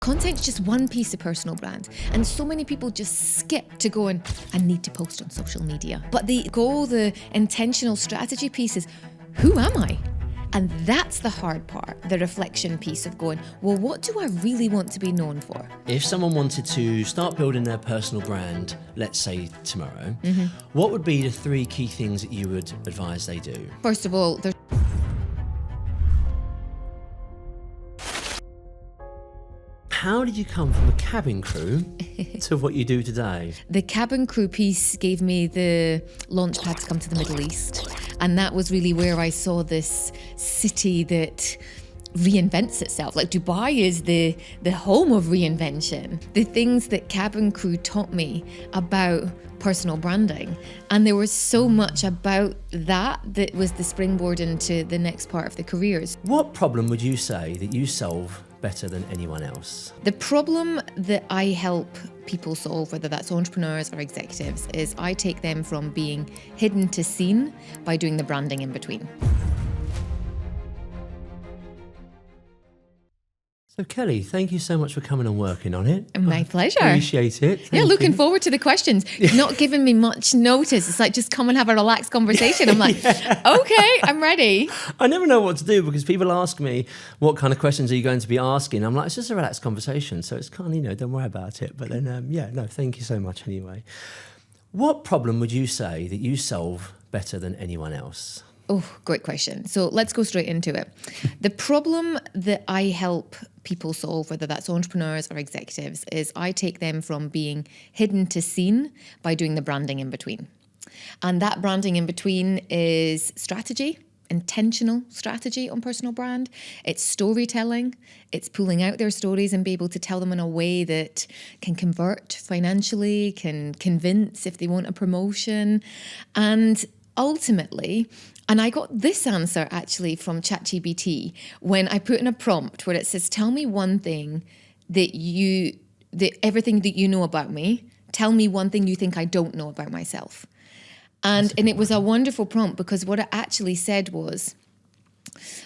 Content's just one piece of personal brand, and so many people just skip to going, I need to post on social media. But the intentional strategy piece is, who am I? And that's the hard part, the reflection piece of going, well, what do I really want to be known for? If someone wanted to start building their personal brand, let's say tomorrow, what would be the 3 key things that you would advise they do? First of all, there's How did you come from a cabin crew to what you do today? the cabin crew piece gave me the launch pad to come to the Middle East. And that was really where I saw this city that reinvents itself. Like Dubai is the home of reinvention. The things that cabin crew taught me about personal branding. And there was so much about that was the springboard into the next part of the careers. What problem would you say that you solve better than anyone else? The problem that I help people solve, whether that's entrepreneurs or executives, is I take them from being hidden to seen by doing the branding in between. So Kelly, thank you so much for coming and working on it. My pleasure. Appreciate it. Yeah, looking forward to the questions. You've not given me much notice. It's like, just come and have a relaxed conversation. I'm like, okay, I'm ready. I never know what to do because people ask me, what kind of questions are you going to be asking? I'm like, it's just a relaxed conversation. So it's kind of, don't worry about it. But then, thank you so much anyway. What problem would you say that you solve better than anyone else? Oh, great question. So let's go straight into it. The problem that I help people solve, whether that's entrepreneurs or executives, is I take them from being hidden to seen by doing the branding in between. And that branding in between is strategy, intentional strategy on personal brand. It's storytelling. It's pulling out their stories and be able to tell them in a way that can convert financially, can convince if they want a promotion. And ultimately, and I got this answer actually from ChatGPT when I put in a prompt where it says, tell me one thing everything that you know about me, tell me one thing you think I don't know about myself. And it was a wonderful prompt because what it actually said was,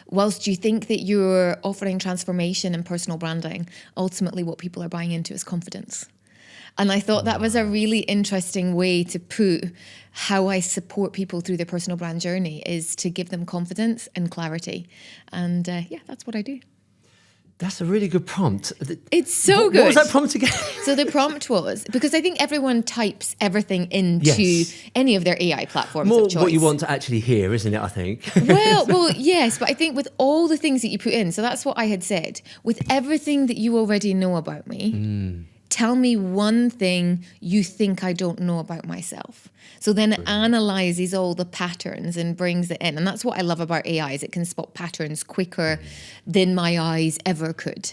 whilst you think that you're offering transformation and personal branding, ultimately what people are buying into is confidence. And I thought that was a really interesting way to put how I support people through their personal brand journey, is to give them confidence and clarity. And that's what I do. That's a really good prompt. It's so good. What was that prompt again? So the prompt was, because I think everyone types everything into any of their AI platforms More of choice. what you want to actually hear, isn't it, I think? Well, yes, but I think with all the things that you put in, so that's what I had said, with everything that you already know about me, tell me one thing you think I don't know about myself. So then it analyzes all the patterns and brings it in. And that's what I love about AI, is it can spot patterns quicker than my eyes ever could.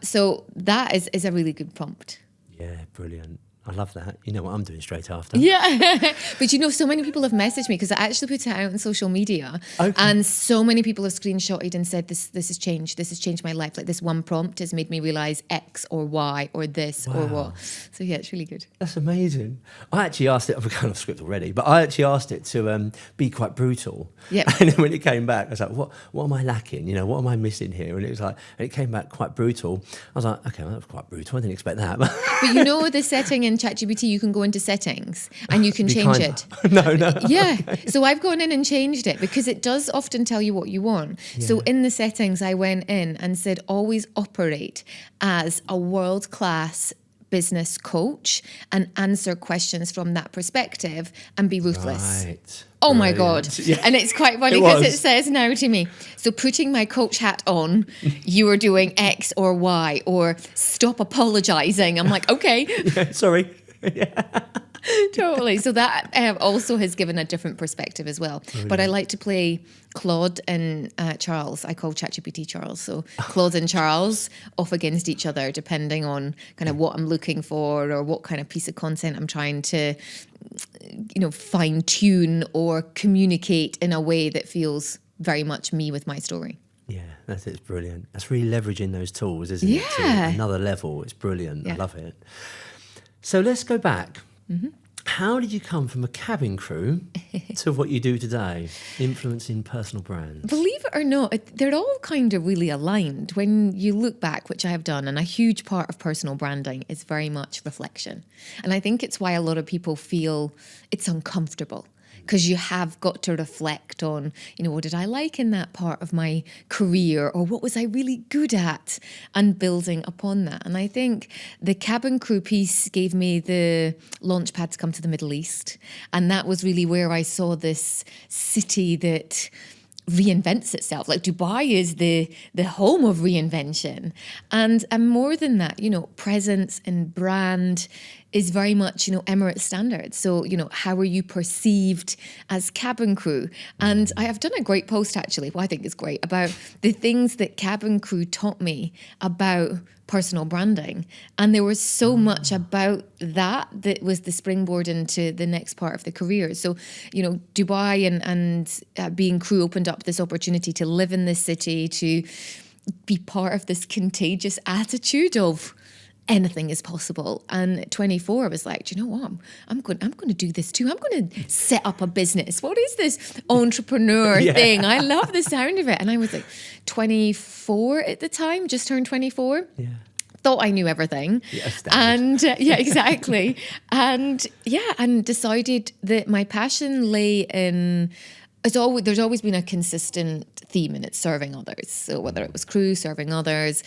So that is a really good prompt. Yeah, brilliant. I love that. You know what I'm doing straight after. Yeah. But so many people have messaged me because I actually put it out on social media. Okay. And so many people have screenshotted and said, this has changed. This has changed my life. Like this one prompt has made me realize X or Y or this or what. So yeah, it's really good. That's amazing. I actually asked it, I've kind of script already, but I actually asked it to be quite brutal. Yeah. And then when it came back, I was like, what am I lacking? What am I missing here? And it was like, and it came back quite brutal. I was like, okay, well, that was quite brutal. I didn't expect that. But the setting in ChatGPT, you can go into settings and you can change it. No. Yeah. Okay. So I've gone in and changed it because it does often tell you what you want. Yeah. So in the settings, I went in and said, always operate as a world-class business coach and answer questions from that perspective and be ruthless. Right. Oh my God. Yeah. And it's quite funny because it says now to me, so putting my coach hat on, you are doing X or Y, or stop apologizing. I'm like, okay. Yeah, sorry. Yeah. Totally. So that also has given a different perspective as well. Brilliant. But I like to play Claude and Charles. I call ChatGPT Charles. So Claude and Charles off against each other, depending on kind of what I'm looking for or what kind of piece of content I'm trying to, fine tune or communicate in a way that feels very much me with my story. Yeah, it's brilliant. That's really leveraging those tools, isn't it? To another level. It's brilliant. Yeah. I love it. So let's go back. Mm-hmm. How did you come from a cabin crew to what you do today, influencing personal brands? Believe it or not, they're all kind of really aligned. When you look back, which I have done, and a huge part of personal branding is very much reflection. And I think it's why a lot of people feel it's uncomfortable, because you have got to reflect on, what did I like in that part of my career, or what was I really good at, and building upon that. And I think the cabin crew piece gave me the launch pad to come to the Middle East. And that was really where I saw this city that reinvents itself. Like Dubai is the home of reinvention. And more than that, presence and brand is very much, Emirates standards. So, how are you perceived as cabin crew? And I have done a great post actually, I think is great, about the things that cabin crew taught me about personal branding. And there was so much about that was the springboard into the next part of the career. So, Dubai and being crew opened up this opportunity to live in this city, to be part of this contagious attitude of anything is possible. And at 24, I was like, do you know what? I'm going to do this too. I'm going to set up a business. What is this entrepreneur thing? I love the sound of it. And I was like 24 at the time, just turned 24. Yeah. Thought I knew everything. And exactly. and decided that my passion lay in, there's always been a consistent theme, and it's serving others. So whether it was crew, serving others,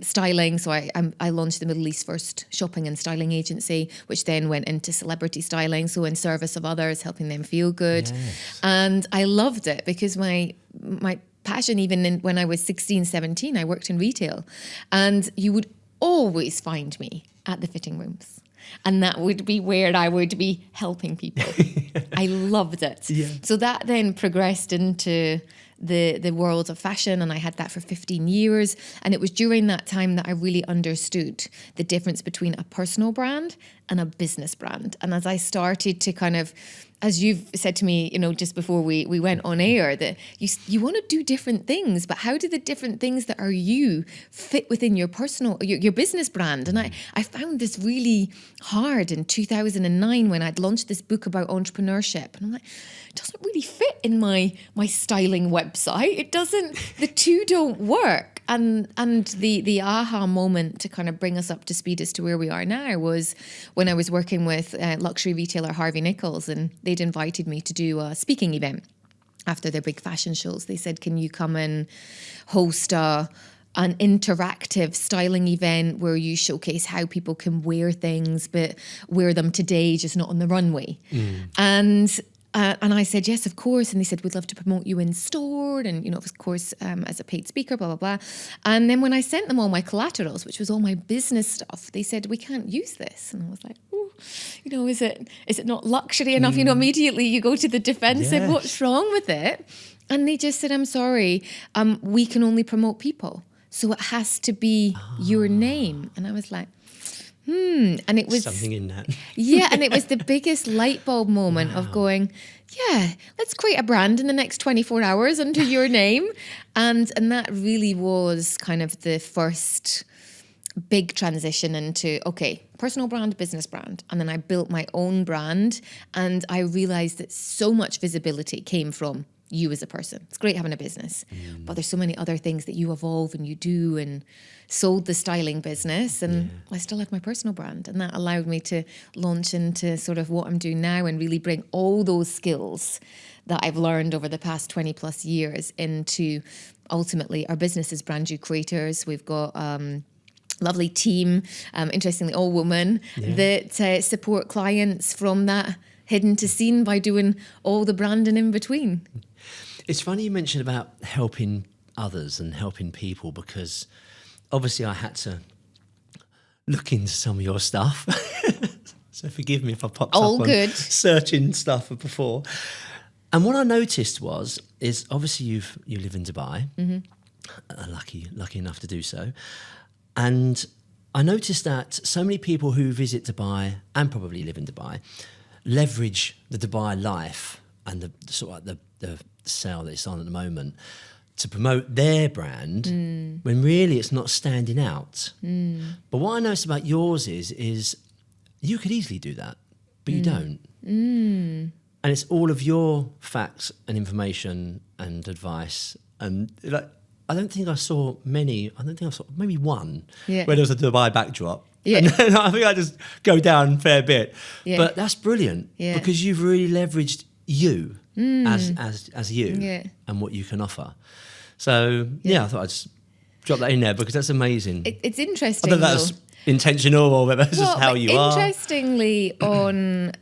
styling. So I launched the Middle East first shopping and styling agency, which then went into celebrity styling. So in service of others, helping them feel good. Yes. And I loved it because my passion, even when I was 16, 17, I worked in retail, and you would always find me at the fitting rooms. And that would be where I would be helping people. I loved it. Yeah. So that then progressed into the world of fashion, and I had that for 15 years. And it was during that time that I really understood the difference between a personal brand and a business brand. And as I started to kind of, as you've said to me, just before we went on air, that you want to do different things, but how do the different things that are you fit within your your business brand? And I found this really hard in 2009 when I'd launched this book about entrepreneurship. And I'm like, it doesn't really fit in my styling website. It doesn't, the two don't work. And the aha moment to kind of bring us up to speed as to where we are now was when I was working with luxury retailer Harvey Nichols, and they'd invited me to do a speaking event after their big fashion shows. They said, can you come and host an interactive styling event where you showcase how people can wear things, but wear them today, just not on the runway. And I said, yes, of course. And they said, we'd love to promote you in store. And, of course, as a paid speaker, blah, blah, blah. And then when I sent them all my collaterals, which was all my business stuff, they said, we can't use this. And I was like, oh, is it not luxury enough? Immediately you go to the defensive. Yes. What's wrong with it? And they just said, I'm sorry, we can only promote people. So it has to be your name. And I was like, and it was something in that. Yeah, and it was the biggest light bulb moment of going, yeah, let's create a brand in the next 24 hours under your name. And that really was kind of the first big transition into, okay, personal brand, business brand. And then I built my own brand, and I realized that so much visibility came from you as a person. It's great having a business, but there's so many other things that you evolve and you do, and sold the styling business, and I still have my personal brand. And that allowed me to launch into sort of what I'm doing now and really bring all those skills that I've learned over the past 20 plus years into ultimately our business as Brand You Creators. We've got lovely team, interestingly all women, that support clients from that hidden to seen by doing all the branding in between. It's funny you mentioned about helping others and helping people, because obviously I had to look into some of your stuff. So forgive me if I popped all up good. On searching stuff before. And what I noticed is obviously you live in Dubai, lucky enough to do so. And I noticed that so many people who visit Dubai and probably live in Dubai leverage the Dubai life and the sort of the sale that it's on at the moment to promote their brand when really it's not standing out. But what I noticed about yours is you could easily do that, but you don't. And it's all of your facts and information and advice. And like, I don't think I saw maybe one where there was a Dubai backdrop. Yeah. And then I think I just go down a fair bit. Yeah. But that's brilliant because you've really leveraged you as you and what you can offer. So I thought I'd just drop that in there because that's amazing. It's interesting. I don't know if that's intentional or whether that's just how you are. Interestingly, on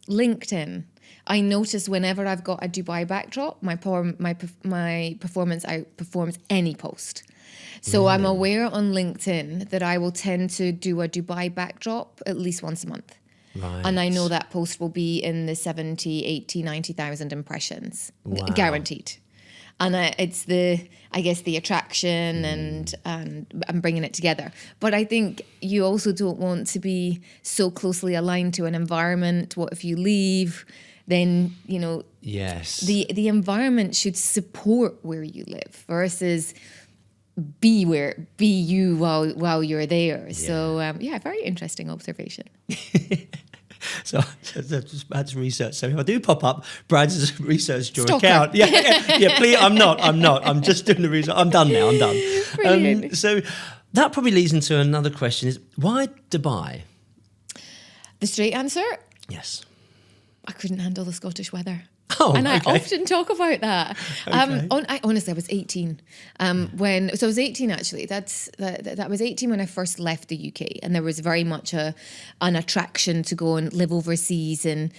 LinkedIn, I notice whenever I've got a Dubai backdrop, my performance outperforms any post. So I'm aware on LinkedIn that I will tend to do a Dubai backdrop at least once a month. Right. And I know that post will be in the 70, 80, 90,000 impressions, guaranteed. And it's the attraction and bringing it together. But I think you also don't want to be so closely aligned to an environment. What if you leave? Then, Yes. The environment should support where you live versus be you while you're there. Yeah. So very interesting observation. So just Brad's research. So if I do pop up, Brad's researched your Stalker. account. Yeah, please. I'm not. I'm just doing the research. I'm done now. I'm done. Brilliant. So that probably leads into another question: is why Dubai? The straight answer? Yes. I couldn't handle the Scottish weather. Oh, and I okay. often talk about that. Okay. Honestly, I was 18 I was 18 actually. That was 18 when I first left the UK, and there was very much an attraction to go and live overseas, and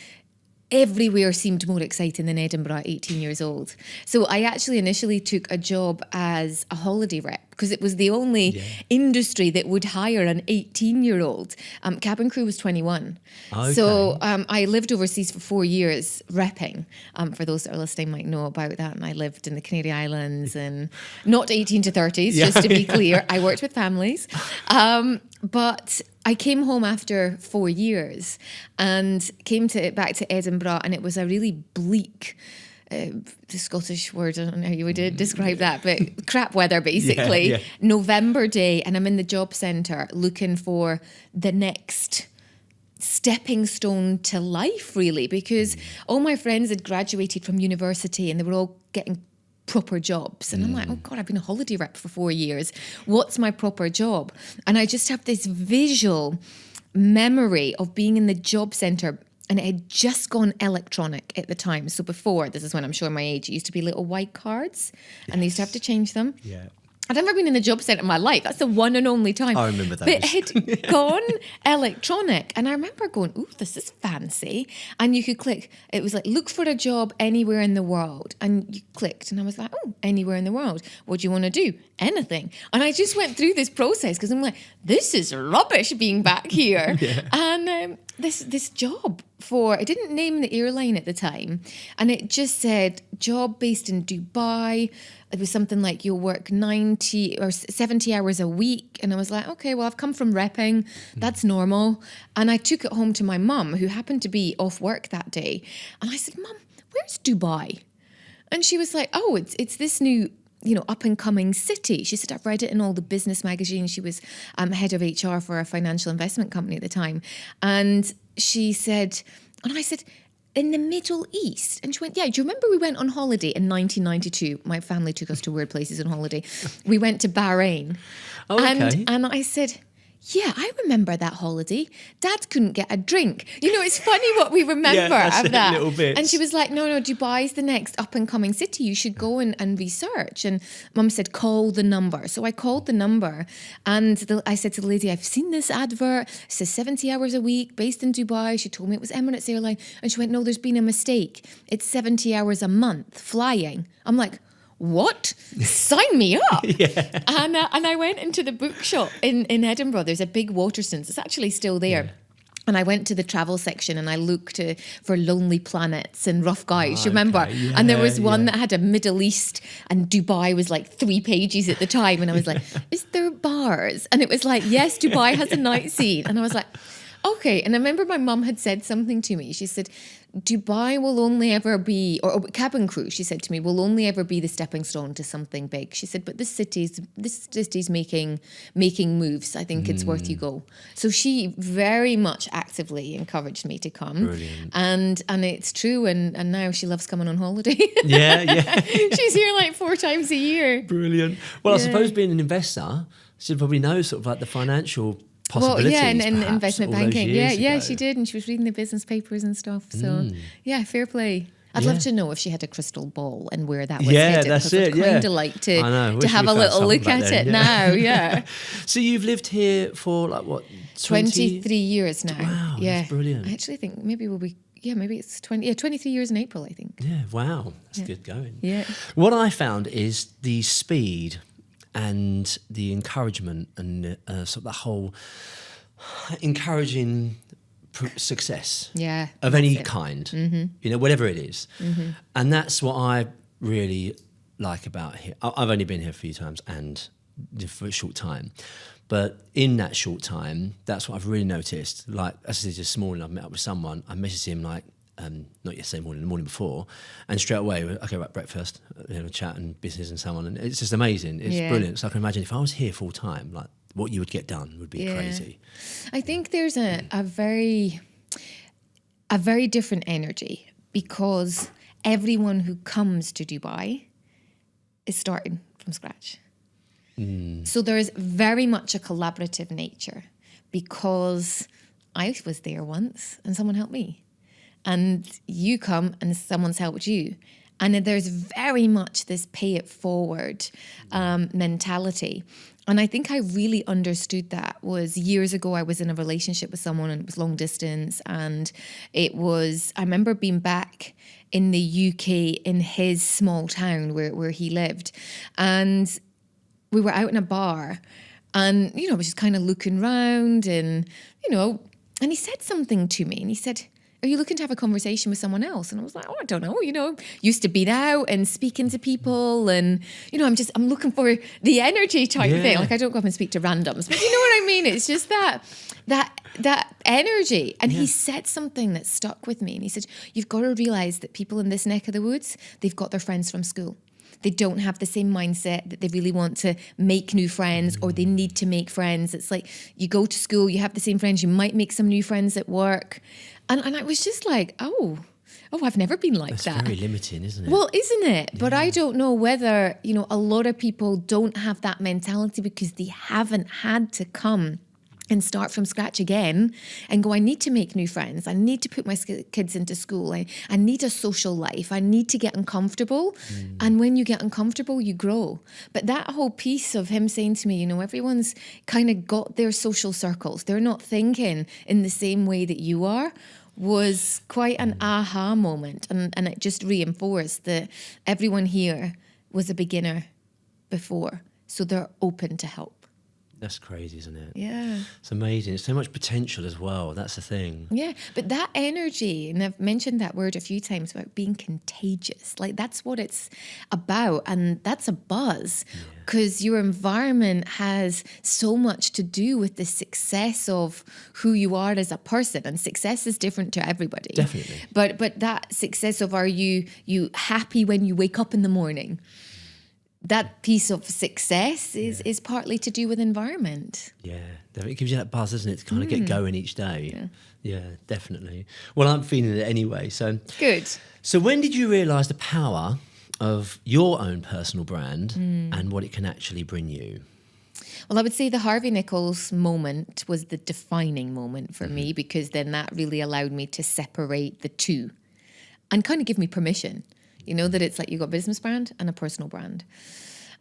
everywhere seemed more exciting than Edinburgh at 18 years old. So I actually initially took a job as a holiday rep because it was the only industry that would hire an 18-year-old. Cabin crew was 21. Okay. So I lived overseas for 4 years repping. For those that are listening might know about that. And I lived in the Canary Islands and not 18 to 30s, just to be clear. I worked with families. But I came home after 4 years and came back to Edinburgh, and it was a really bleak, the Scottish word, I don't know how you would describe that, but crap weather basically. November day, and I'm in the job centre looking for the next stepping stone to life, really, because all my friends had graduated from university and they were all getting proper jobs. And I'm like, oh God, I've been a holiday rep for 4 years. What's my proper job? And I just have this visual memory of being in the job centre, and it had just gone electronic at the time. So before, this is when I'm showing my age, it used to be little white cards and they used to have to change them. Yeah. I'd never been in the job centre in my life. That's the one and only time. I remember those. But it had gone electronic. And I remember going, ooh, this is fancy. And you could click. It was like, look for a job anywhere in the world. And you clicked. And I was like, oh, anywhere in the world. What do you want to do? Anything. And I just went through this process because I'm like, this is rubbish being back here. And this job I didn't name the airline at the time. And it just said, job based in Dubai. It was something like you'll work 90 or 70 hours a week. And I was like, okay, well, I've come from repping. That's normal. And I took it home to my mum, who happened to be off work that day. And I said, Mum, where's Dubai? And she was like, oh, it's this new, up and coming city. She said, I've read it in all the business magazines. She was head of HR for a financial investment company at the time. And she said, and I said, in the Middle East? And she went, yeah, do you remember we went on holiday in 1992? My family took us to weird places on holiday. We went to Bahrain. Oh, okay. And I said, yeah, I remember that holiday. Dad couldn't get a drink. It's funny what we remember of that. Little bits. And she was like, no, Dubai's the next up and coming city. You should go and research. And Mum said, call the number. So I called the number, and I said to the lady, I've seen this advert. It says 70 hours a week, based in Dubai. She told me it was Emirates Airline. And she went, no, there's been a mistake. It's 70 hours a month flying. I'm like, what? Sign me up. And I went into the bookshop in Edinburgh. There's a big Waterstones. It's actually still there. Yeah. And I went to the travel section and I looked for Lonely Planets and Rough Guides, you remember? Yeah, and there was one that had a Middle East, and Dubai was like 3 pages at the time. And I was like, is there bars? And it was like, yes, Dubai has a night scene. And I was like, Okay, and I remember my mum had said something to me. She said, Dubai will only ever be, or cabin crew, she said to me, will only ever be the stepping stone to something big. She said, but this city's making moves. I think it's worth you go. So she very much actively encouraged me to come. Brilliant. And it's true, and now she loves coming on holiday. Yeah. She's here like 4 times a year. Brilliant. Well, I suppose being an investor, she'd probably know sort of like the financial possibilities. Well, yeah, and perhaps, investment all those banking. years Yeah, ago. she did, and she was reading the business papers and stuff. So, yeah, fair play. I'd love to know if she had a crystal ball and where that was headed. That's it. I'd kind of like to Wish have we a found little something look back at then, it now. Yeah, So you've lived here for like what, 23 years now. Wow, yeah, that's brilliant. I actually think maybe it's 23 years in April, I think. Yeah, wow, that's good going. Yeah. What I found is the speed and the encouragement and sort of the whole encouraging success of any kind, you know, whatever it is. And that's what I really like about here. I've only been here a few times and for a short time. But in that short time, that's what I've really noticed. Like, as I said this morning, I've met up with someone, I messaged him like, not yesterday morning, the morning before, and straight away, okay, right, breakfast, chat and business and so on. And it's just amazing. It's brilliant. So I can imagine if I was here full time, like what you would get done would be crazy. I think there's a very different energy because everyone who comes to Dubai is starting from scratch. So there's very much a collaborative nature because I was there once and someone helped me. And you come and someone's helped you. And there's very much this pay it forward mentality. And I think I really understood that was years ago. I was in a relationship with someone and it was long distance. And I remember being back in the UK in his small town where he lived. And we were out in a bar and, I was just kind of looking around and, and he said something to me and he said, are you looking to have a conversation with someone else? And I was like, I don't know, used to be out and speaking to people and, I'm looking for the energy type thing. Like I don't go up and speak to randoms, but you know what I mean? It's just that energy. And he said something that stuck with me and he said, you've got to realize that people in this neck of the woods, they've got their friends from school. They don't have the same mindset that they really want to make new friends or they need to make friends. It's like you go to school, you have the same friends, you might make some new friends at work. And I was just like, oh, I've never been like that. That's very limiting, isn't it? Well, isn't it? Yeah. But I don't know whether, a lot of people don't have that mentality because they haven't had to come and start from scratch again and go, I need to make new friends. I need to put my kids into school. I need a social life. I need to get uncomfortable. And when you get uncomfortable, you grow. But that whole piece of him saying to me, everyone's kind of got their social circles. They're not thinking in the same way that you are was quite an aha moment. And it just reinforced that everyone here was a beginner before. So they're open to help. That's crazy, isn't it? Yeah. It's amazing. It's so much potential as well. That's the thing. Yeah, but that energy, and I've mentioned that word a few times about being contagious. Like that's what it's about. And that's a buzz because your environment has so much to do with the success of who you are as a person. And success is different to everybody. Definitely. But that success of are you happy when you wake up in the morning? That piece of success is partly to do with environment. Yeah, it gives you that buzz, doesn't it, to kind of get going each day. Yeah, definitely. Well, I'm feeling it anyway. So good. So when did you realise the power of your own personal brand and what it can actually bring you? Well, I would say the Harvey Nichols moment was the defining moment for me because then that really allowed me to separate the two and kind of give me permission. That it's like you've got a business brand and a personal brand.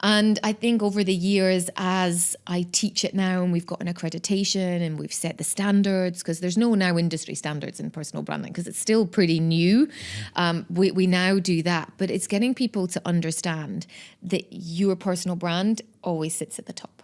And I think over the years, as I teach it now and we've got an accreditation and we've set the standards, because there's no now industry standards in personal branding because it's still pretty new. We now do that, but it's getting people to understand that your personal brand always sits at the top.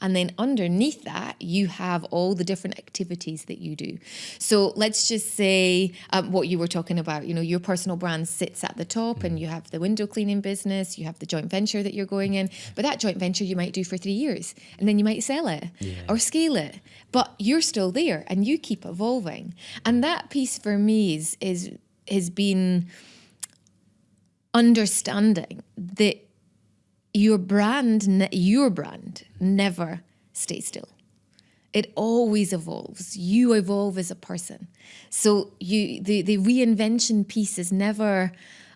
And then underneath that, you have all the different activities that you do. So let's just say what you were talking about, your personal brand sits at the top and you have the window cleaning business, you have the joint venture that you're going in, but that joint venture you might do for 3 years and then you might sell it or scale it, but you're still there and you keep evolving. And that piece for me has been understanding that your brand never stays still. It always evolves. You evolve as a person. So the reinvention piece is never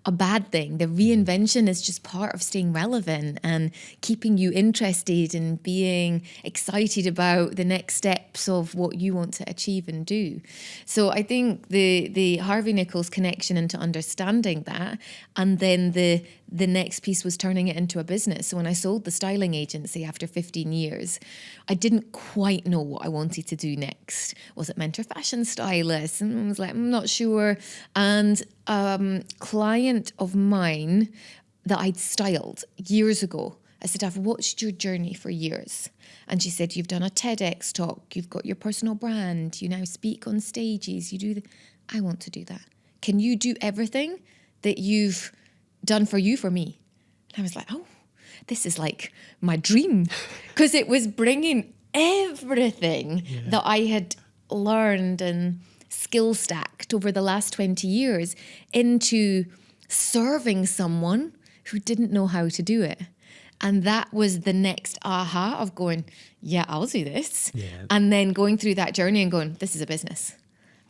a bad thing. The reinvention is just part of staying relevant and keeping you interested and being excited about the next steps of what you want to achieve and do. So I think the Harvey Nichols connection into understanding that, and then the next piece was turning it into a business. So when I sold the styling agency after 15 years, I didn't quite know what I wanted to do next. Was it mentor fashion stylist? And I was like, I'm not sure. And client of mine that I'd styled years ago, I said, I've watched your journey for years. And she said, you've done a TEDx talk, you've got your personal brand, you now speak on stages, I want to do that. Can you do everything that you've done for me? And I was like, oh, this is like my dream. Because it was bringing everything that I had learned and skill stacked over the last 20 years into serving someone who didn't know how to do it. And that was the next aha of going, yeah, I'll do this. Yeah. And then going through that journey and going, this is a business.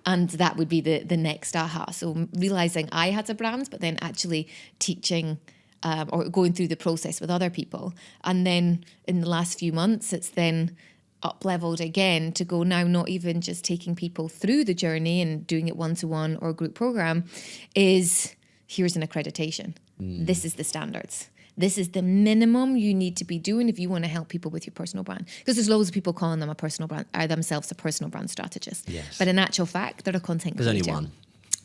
And that would be the next aha. So realizing I had a brand, but then actually teaching or going through the process with other people. And then in the last few months, it's then up-leveled again to go now not even just taking people through the journey and doing it one-to-one or group program, is here's an accreditation. This is the standards. This is the minimum you need to be doing if you want to help people with your personal brand. Because there's loads of people calling them themselves a personal brand strategist. Yes. But in actual fact, they're a content creator. There's only one.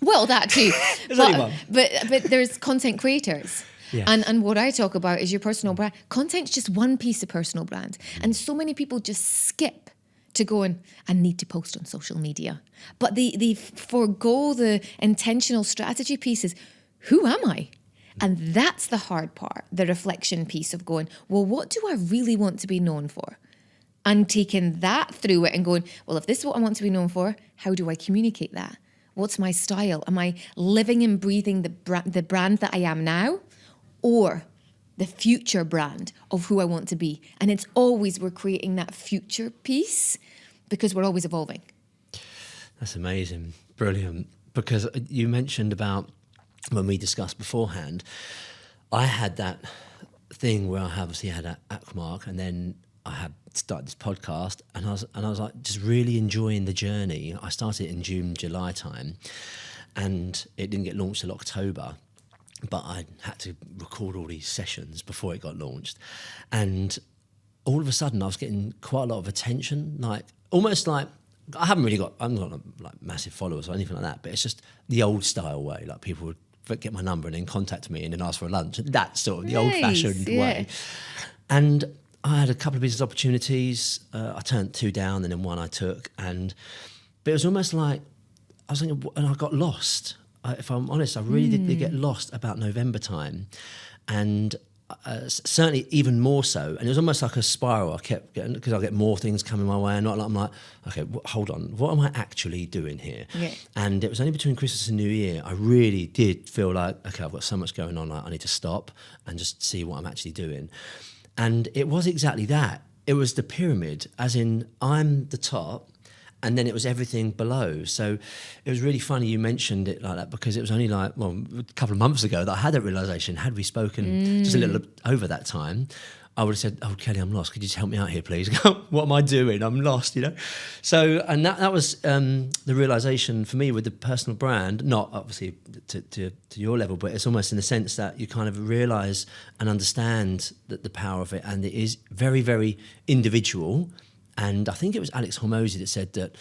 Well, that too. Only one. But there's content creators. Yes. And what I talk about is your personal brand. Content's just one piece of personal brand. And so many people just skip to going, I need to post on social media. But they forego the intentional strategy pieces. Who am I? And that's the hard part, the reflection piece of going, well, what do I really want to be known for? And taking that through it and going, well, if this is what I want to be known for, how do I communicate that? What's my style? Am I living and breathing the brand that I am now, or the future brand of who I want to be? And it's always, we're creating that future piece because we're always evolving. That's amazing. Brilliant. Because you mentioned about, when we discussed beforehand, I had that thing where I obviously had Aquamark, and then I had started this podcast, and I was like just really enjoying the journey. I started in June, July time, and it didn't get launched till October, but I had to record all these sessions before it got launched, and all of a sudden I was getting quite a lot of attention, like almost like I'm not like massive followers or anything like that, but it's just the old style way, like people would get my number and then contact me and then ask for a lunch. That's sort of the old-fashioned way. And I had a couple of business opportunities. I turned 2 down and then 1 I took. But it was almost like, I was thinking, and I got lost. If I'm honest, I really did get lost about November time. And certainly even more so. And it was almost like a spiral. I kept getting, because I get more things coming my way. And I'm like, okay, hold on. What am I actually doing here? Yeah. And it was only between Christmas and New Year, I really did feel like, okay, I've got so much going on. I need to stop and just see what I'm actually doing. And it was exactly that. It was the pyramid, as in I'm the top, and then it was everything below. So it was really funny you mentioned it like that, because it was only like, well, a couple of months ago that I had that realisation. Had we spoken just a little over that time, I would have said, oh, Kelly, I'm lost. Could you just help me out here, please? What am I doing? I'm lost, So, and that was the realisation for me with the personal brand, not obviously to your level, but it's almost in the sense that you kind of realise and understand that the power of it, and it is very, very individual. And I think it was Alex Hormozy that said that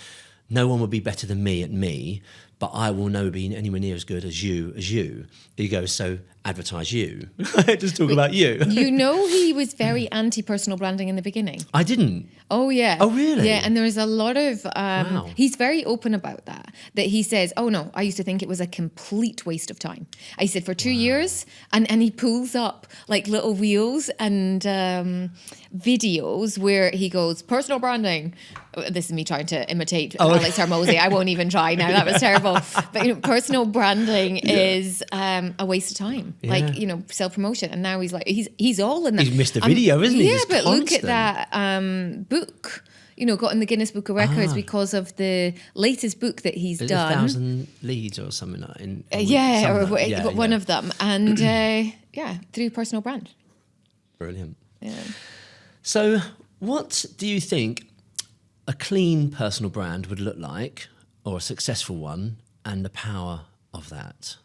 no one would be better than me at me, but I will never be anywhere near as good as you. He goes, so advertise you. Just talk about you. You know, he was very anti-personal branding in the beginning. I didn't. Oh, yeah. Oh, really? Yeah, and there's a lot of... Wow. He's very open about that he says, oh, no, I used to think it was a complete waste of time. I said, for 2 years, and he pulls up like little wheels and videos where he goes, personal branding. This is me trying to imitate Alex Hormozy. I won't even try now. That was terrible. But, personal branding is a waste of time. Yeah. Like, self-promotion. And now he's like, he's all in that. He's missed a video, isn't he? Yeah, He's but constant. look at that book, got in the Guinness Book of Records because of the latest book that he's done. 1,000 leads or something like that. But one of them. And through personal brand. Brilliant. Yeah. So what do you think a clean personal brand would look like, or a successful one, and the power of that?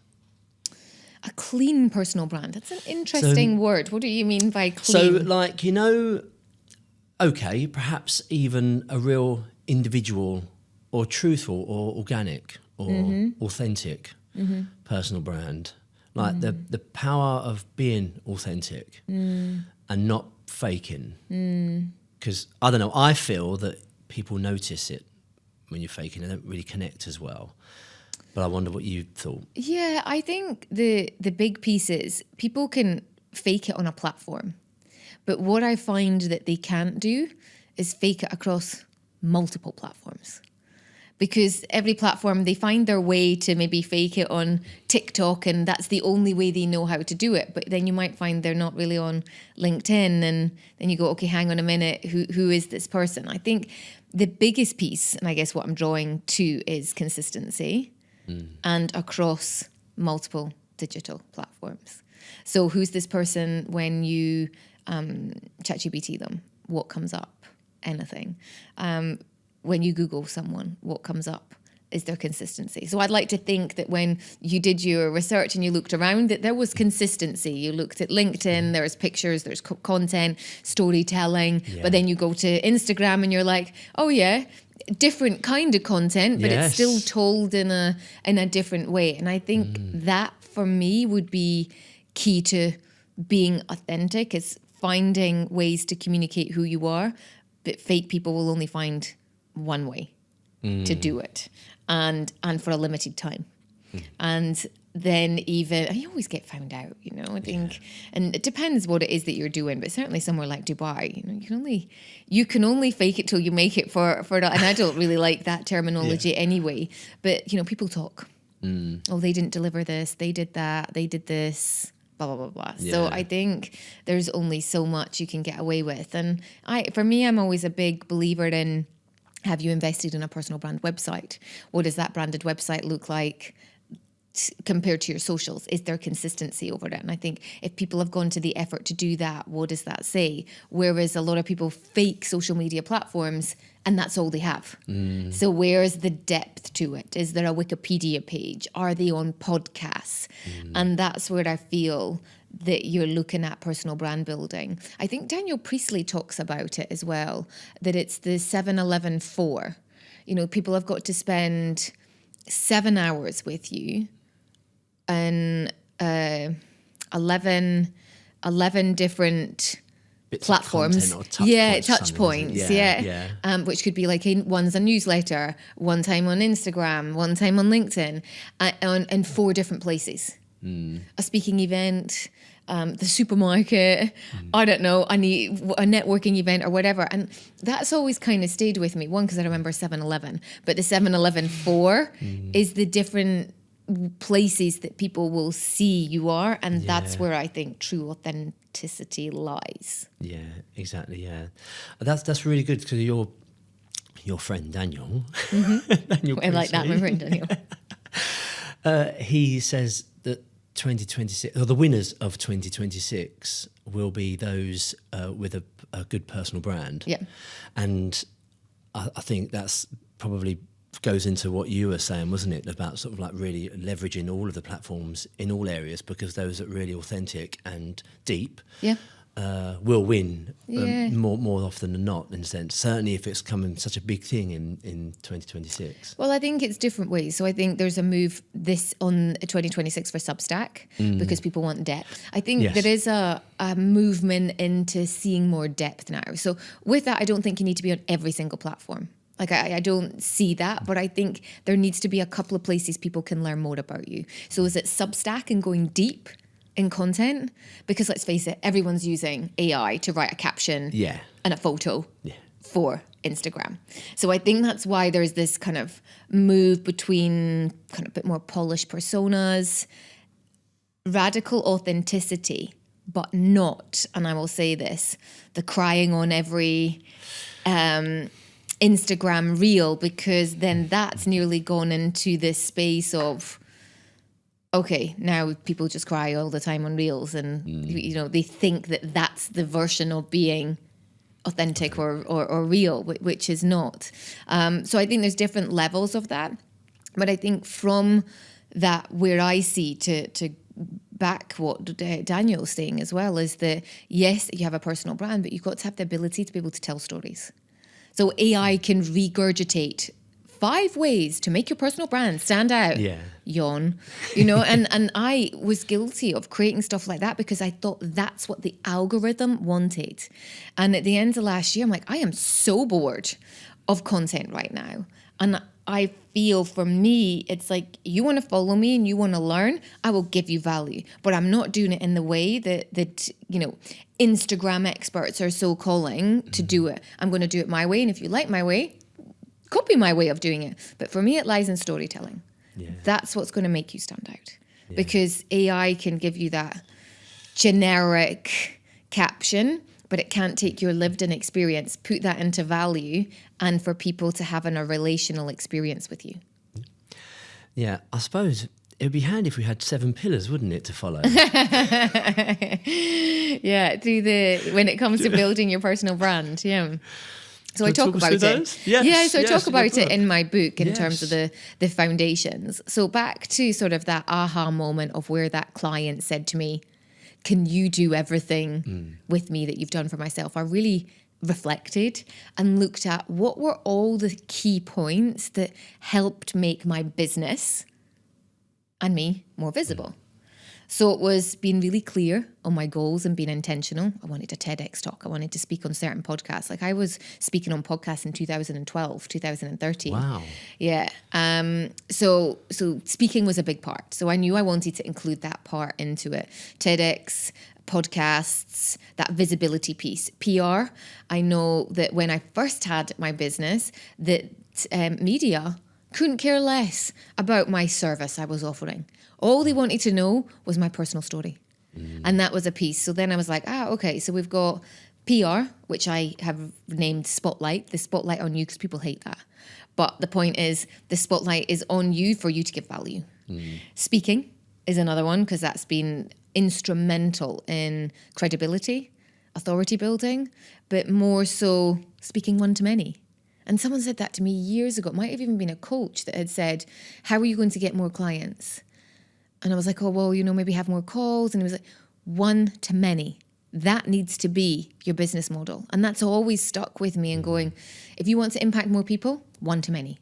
A clean personal brand. That's an interesting word. What do you mean by clean? So, okay, perhaps even a real individual or truthful or organic or authentic personal brand. Like the power of being authentic and not faking. Because, I don't know, I feel that people notice it when you're faking and don't really connect as well. But I wonder what you thought. Yeah, I think the big piece is people can fake it on a platform. But what I find that they can't do is fake it across multiple platforms. Because every platform, they find their way to maybe fake it on TikTok, and that's the only way they know how to do it. But then you might find they're not really on LinkedIn, and then you go, okay, hang on a minute, who is this person? I think the biggest piece, and I guess what I'm drawing to, is consistency. And across multiple digital platforms. So who's this person when you ChatGPT them? What comes up? Anything. When you Google someone, what comes up? Is there consistency? So I'd like to think that when you did your research and you looked around, that there was consistency. You looked at LinkedIn, there's pictures, there's content, storytelling, but then you go to Instagram and you're like, oh yeah, different kind of content, but it's still told in a different way. And I think that for me would be key to being authentic, is finding ways to communicate who you are, but fake people will only find one way to do it, and for a limited time. And then even, you always get found out, I think, and it depends what it is that you're doing, but certainly somewhere like Dubai, you can only fake it till you make it for that. And I don't really like that terminology anyway, but people talk. Oh, they didn't deliver this, they did that, they did this, blah, blah, blah, blah. Yeah. So I think there's only so much you can get away with. And for me, I'm always a big believer in, have you invested in a personal brand website? What does that branded website look like compared to your socials? Is there consistency over it? And I think if people have gone to the effort to do that, what does that say? Whereas a lot of people fake social media platforms and that's all they have. So where's the depth to it? Is there a Wikipedia page? Are they on podcasts? And that's where I feel that you're looking at personal brand building. I think Daniel Priestley talks about it as well, that it's the 7-11-4. People have got to spend 7 hours with you and 11 different Bits platforms, touch points, which could be like one's a newsletter, one time on Instagram, one time on LinkedIn, and 4 different places. A speaking event, the supermarket, I don't know, a networking event or whatever. And that's always kind of stayed with me. One, because I remember 7-Eleven, but the 7-11-4 is the different places that people will see you are, and that's where I think true authenticity lies. Yeah, exactly. Yeah, that's really good, because your friend Daniel, Daniel I like that, my friend Daniel. He says that 2026, or the winners of 2026, will be those with a good personal brand. Yeah, and I think that's probably goes into what you were saying, wasn't it, about sort of like really leveraging all of the platforms in all areas, because those are really authentic and deep. Yeah. will win Yeah. more often than not, in a sense. Certainly if it's coming such a big thing in 2026. Well, I think it's different ways. So I think there's a move this on 2026 for Substack because people want depth. I think Yes. there is a movement into seeing more depth now. So with that, I don't think you need to be on every single platform. Like I don't see that, but I think there needs to be a couple of places people can learn more about you. So is it Substack and going deep in content? Because let's face it, everyone's using AI to write a caption Yeah. and a photo Yeah. for Instagram. So I think that's why there's this kind of move between kind of a bit more polished personas, radical authenticity, but not, and I will say this, the crying on every Instagram reel, because then that's nearly gone into this space of, okay, now people just cry all the time on reels, and you know, they think that that's the version of being authentic or real, which is not. So I think there's different levels of that, but I think from that, where I see to back what Daniel's saying as well, is that yes, you have a personal brand, but you've got to have the ability to be able to tell stories. So AI can regurgitate 5 ways to make your personal brand stand out. Yeah. Yawn. You know, and I was guilty of creating stuff like that because I thought that's what the algorithm wanted. And at the end of last year, I'm like, I am so bored of content right now. And I feel for me, it's like, you want to follow me and you want to learn, I will give you value. But I'm not doing it in the way that you know, Instagram experts are so calling to do it. I'm going to do it my way. And if you like my way, copy my way of doing it. But for me, it lies in storytelling. Yeah. That's what's going to make you stand out. Yeah. Because AI can give you that generic caption, but it can't take your lived-in experience, put that into value, and for people to have a relational experience with you. Yeah, I suppose it would be handy if we had 7 pillars, wouldn't it, to follow? Yeah, when it comes to building your personal brand, yeah. So I talk about it. Yes, yeah, so I talk about book. it in my book in terms of the foundations. So back to sort of that aha moment of where that client said to me, can you do everything with me that you've done for myself? I really reflected and looked at what were all the key points that helped make my business and me more visible. So it was being really clear on my goals and being intentional. I wanted a TEDx talk. I wanted to speak on certain podcasts. Like I was speaking on podcasts in 2012, 2013. Wow. Yeah. So speaking was a big part. So I knew I wanted to include that part into it. TEDx, podcasts, that visibility piece. PR. I know that when I first had my business, that media couldn't care less about my service I was offering. All they wanted to know was my personal story. And that was a piece. So then I was like, okay, so we've got PR, which I have named Spotlight, the spotlight on you, because people hate that. But the point is, the spotlight is on you for you to give value. Speaking is another one, because that's been instrumental in credibility, authority building, but more so speaking one-to-many. And someone said that to me years ago. It might have even been a coach that had said, how are you going to get more clients? And I was like, oh, well, you know, maybe have more calls. And he was like, one-to-many. That needs to be your business model. And that's always stuck with me and going, if you want to impact more people, one-to-many.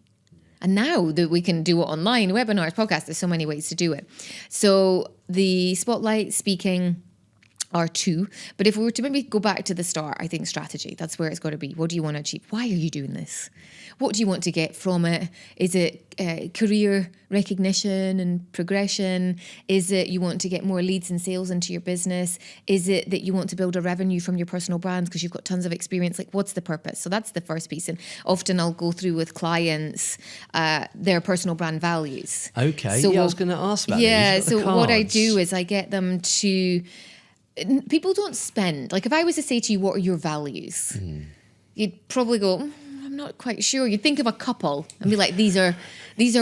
And now that we can do it online, webinars, podcasts, there's so many ways to do it. So the spotlight, speaking are 2. But if we were to maybe go back to the start, I think strategy, that's where it's got to be. What do you want to achieve? Why are you doing this? What do you want to get from it? Is it career recognition and progression? Is it you want to get more leads and sales into your business? Is it that you want to build a revenue from your personal brand because you've got tons of experience? Like, what's the purpose? So that's the first piece. And often I'll go through with clients their personal brand values. Okay, so I was going to ask about so what I do is I get them to... People don't spend, like if I was to say to you, what are your values? You'd probably go, I'm not quite sure. You'd think of a couple and be like, these are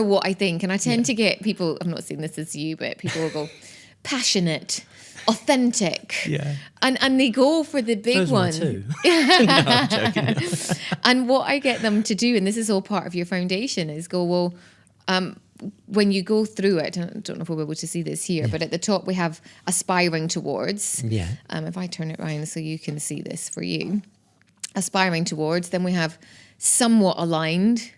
what I think. And I tend to get people, I'm not saying this is you, but people will go passionate, authentic. Yeah. And they go for the big one. Too. No, I'm joking. And what I get them to do, and this is all part of your foundation, is go, well, when you go through it, I don't know if we'll be able to see this here, but at the top we have aspiring towards. Yeah. If I turn it around so you can see this for you. Aspiring towards, then we have somewhat aligned,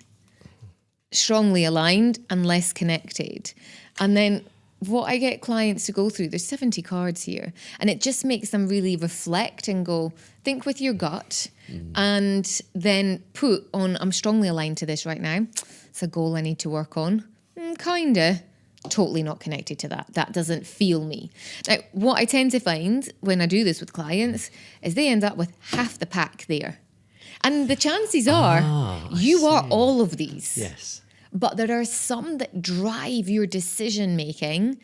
strongly aligned, and less connected. And then what I get clients to go through, there's 70 cards here, and it just makes them really reflect and go, think with your gut, and then put on, I'm strongly aligned to this right now. It's a goal I need to work on. Kinda. Totally not connected to that. That doesn't feel me. Now, what I tend to find when I do this with clients is they end up with half the pack there. And the chances are you are all of these. Yes. But there are some that drive your decision making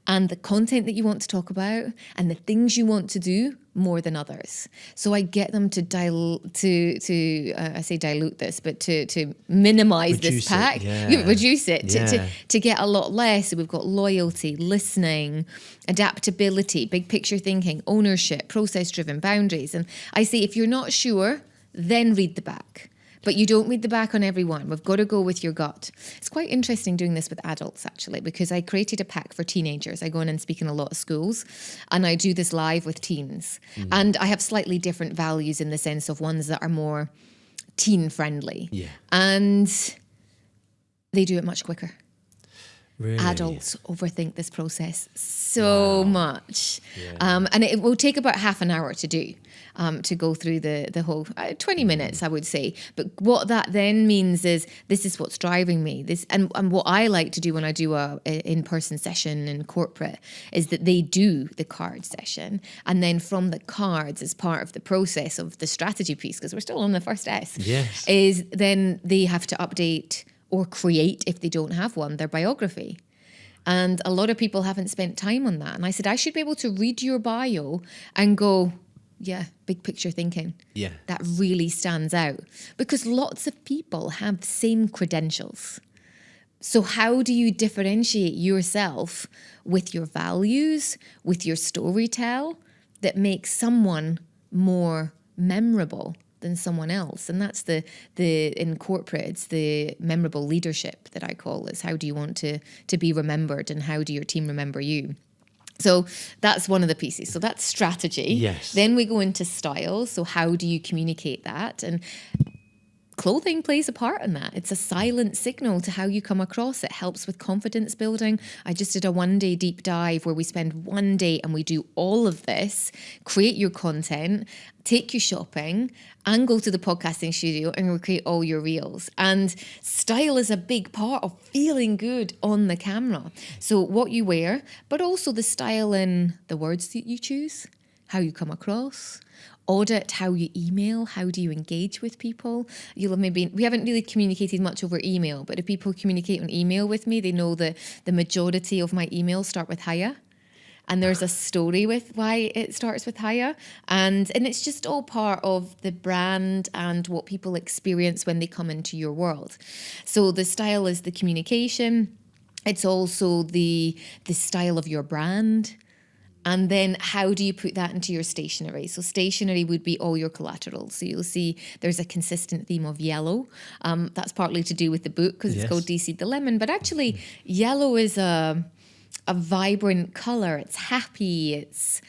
and the content that you want to talk about and the things you want to do more than others. So I get them to dilute this, but to minimize this pack, reduce it to get a lot less. So we've got loyalty, listening, adaptability, big picture thinking, ownership, process driven, boundaries. And I say, if you're not sure, then read the back. But you don't read the back on everyone. We've got to go with your gut. It's quite interesting doing this with adults, actually, because I created a pack for teenagers. I go in and speak in a lot of schools, and I do this live with teens. And I have slightly different values in the sense of ones that are more teen-friendly. Yeah. And they do it much quicker. Really? Adults overthink this process so much. Yeah. And it will take about half an hour to do, to go through the whole 20 minutes, I would say. But what that then means is this is what's driving me. This and what I like to do when I do a in-person session in corporate is that they do the card session. And then from the cards, as part of the process of the strategy piece, because we're still on the first S, is then they have to update or create, if they don't have one, their biography. And a lot of people haven't spent time on that. And I said, I should be able to read your bio and go, yeah, big picture thinking. Yeah. That really stands out. Because lots of people have same credentials. So how do you differentiate yourself with your values, with your storytell, that makes someone more memorable than someone else? And that's the in corporate, it's the memorable leadership that I call is how do you want to be remembered and how do your team remember you? So that's one of the pieces. So that's strategy. Yes. Then we go into style. So how do you communicate that? And clothing plays a part in that. It's a silent signal to how you come across. It helps with confidence building. I just did a 1-day deep dive where we spend 1 day and we do all of this, create your content, take you shopping, and go to the podcasting studio and recreate all your reels. And style is a big part of feeling good on the camera. So what you wear, but also the style in the words that you choose, how you come across. Audit how you email, how do you engage with people? You'll have we haven't really communicated much over email, but if people communicate on email with me, they know that the majority of my emails start with hiya. And there's a story with why it starts with hiya. And it's just all part of the brand and what people experience when they come into your world. So the style is the communication. It's also the style of your brand. And then how do you put that into your stationery? So stationery would be all your collateral. So you'll see there's a consistent theme of yellow. That's partly to do with the book because it's called De-Seed the Lemon. But actually, yellow is a vibrant color. It's happy. It's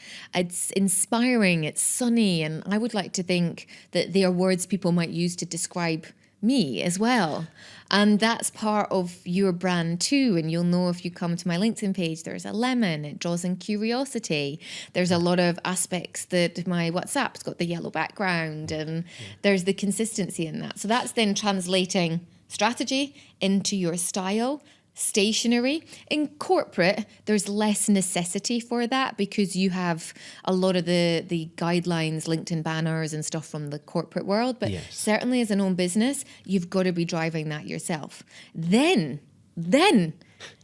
inspiring. It's sunny. And I would like to think that they are words people might use to describe me as well. And that's part of your brand too. And you'll know if you come to my LinkedIn page, there's a lemon, it draws in curiosity. There's a lot of aspects that my WhatsApp's got the yellow background and there's the consistency in that. So that's then translating strategy into your style. Stationery. In corporate, there's less necessity for that because you have a lot of the guidelines, LinkedIn banners and stuff from the corporate world. But certainly as an own business, you've got to be driving that yourself. Then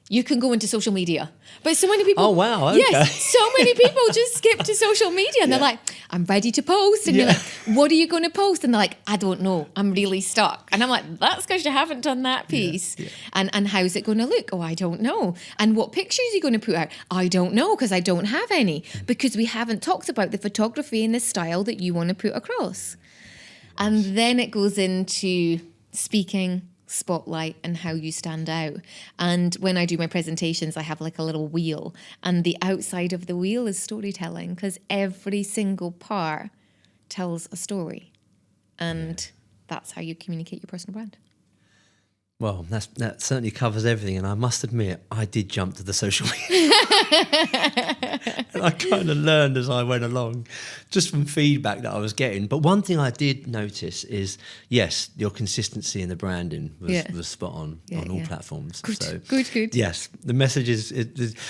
you can go into social media. But so many people... Oh, wow. Okay. Yes, so many people just skip to social media and they're like, I'm ready to post. And you're like, what are you going to post? And they're like, I don't know. I'm really stuck. And I'm like, that's because you haven't done that piece. Yeah. And how's it going to look? Oh, I don't know. And what pictures are you going to put out? I don't know because I don't have any. Because we haven't talked about the photography and the style that you want to put across. And then it goes into speaking, spotlight and how you stand out. And when I do my presentations, I have like a little wheel, and the outside of the wheel is storytelling, because every single part tells a story, and that's how you communicate your personal brand. Well, that certainly covers everything. And I must admit, I did jump to the social media. And I kind of learned as I went along, just from feedback that I was getting. But one thing I did notice is, yes, your consistency in the branding was spot on all platforms. Good. Yes, the message is,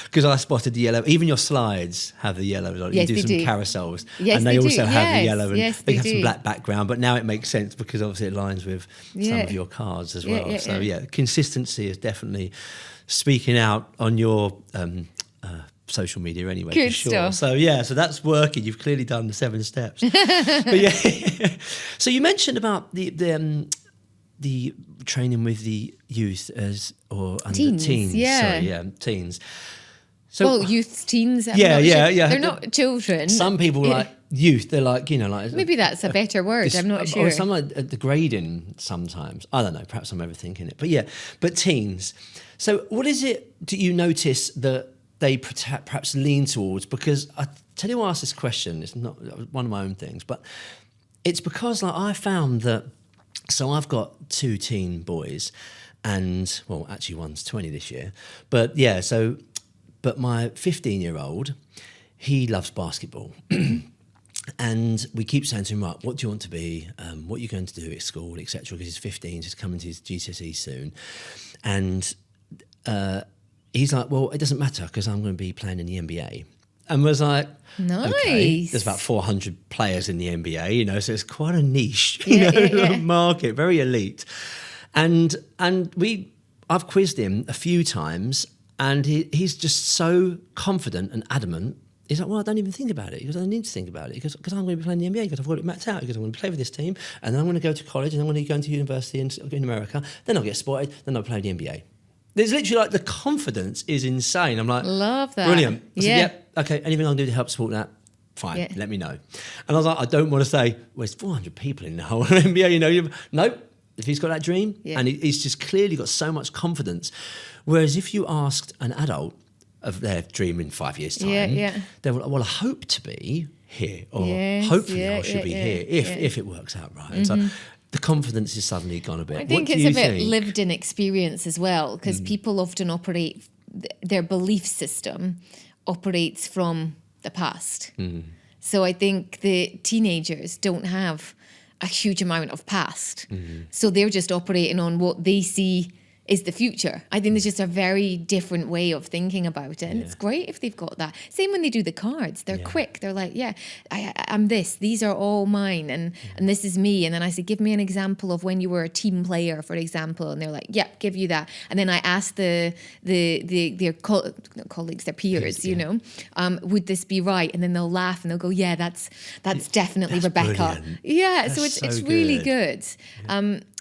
because I spotted the yellow. Even your slides have the yellow. Like Yes, you do some do. carousels. Yes, and they also have the Yes, yellow. And yes, they they have some do. black background. But now it makes sense, because obviously it aligns with some of your cards as well. So consistency is definitely speaking out on your social media anyway. Good for sure. stuff. So that's working. You've clearly done the 7 steps. But so you mentioned about the training with the youth teens. Teens. So youth, teens. Yeah. They're not children. Some people like youth. They're like, maybe that's a better word. I'm not sure. Or some are degrading sometimes. I don't know. Perhaps I'm overthinking it. But teens. So what is it do you notice that they perhaps lean towards? Because I tell you why I asked this question. It's not one of my own things, but it's because I found that. So I've got 2 teen boys, and actually one's 20 this year. But but my 15-year-old, he loves basketball. And we keep saying to him, right, what do you want to be? What are you going to do at school, etc.? Because he's 15, he's coming to his GCSE soon. And he's like, well, it doesn't matter, because I'm going to be playing in the NBA. And was like, nice. Okay, there's about 400 players in the NBA, so it's quite a niche, market, very elite. And I've quizzed him a few times, and he's just so confident and adamant. He's like, well, I don't even think about it. He goes, I don't need to think about it. Because I'm going to be playing the NBA, because I've got it mapped out. Because I'm going to play with this team, and then I'm going to go to college, and I'm going to go into university in America. Then I'll get spotted, then I'll play the NBA. There's literally the confidence is insane. I'm like, love that. Brilliant. I said, yep, okay, anything I can do to help support that, fine, let me know. And I was like, I don't want to say, well, there's 400 people in the whole NBA, no, if he's got that dream, and he's just clearly got so much confidence. Whereas if you asked an adult of their dream in 5 years' time, they will, well, I hope to be here, or hopefully I should be here if it works out right. Mm-hmm. So the confidence has suddenly gone a bit. I think it's a bit lived in experience as well, because people often operate, their belief system operates from the past. So I think the teenagers don't have a huge amount of past. So they're just operating on what they see is the future. I think there's just a very different way of thinking about it. And it's great if they've got that. Same when they do the cards. They're quick. They're like, I'm this. These are all mine. And this is me. And then I say, give me an example of when you were a team player, for example. And they're like, give you that. And then I ask their colleagues, their peers, would this be right? And then they'll laugh and they'll go, that's definitely Rebecca. Brilliant. Yeah. So it's really good.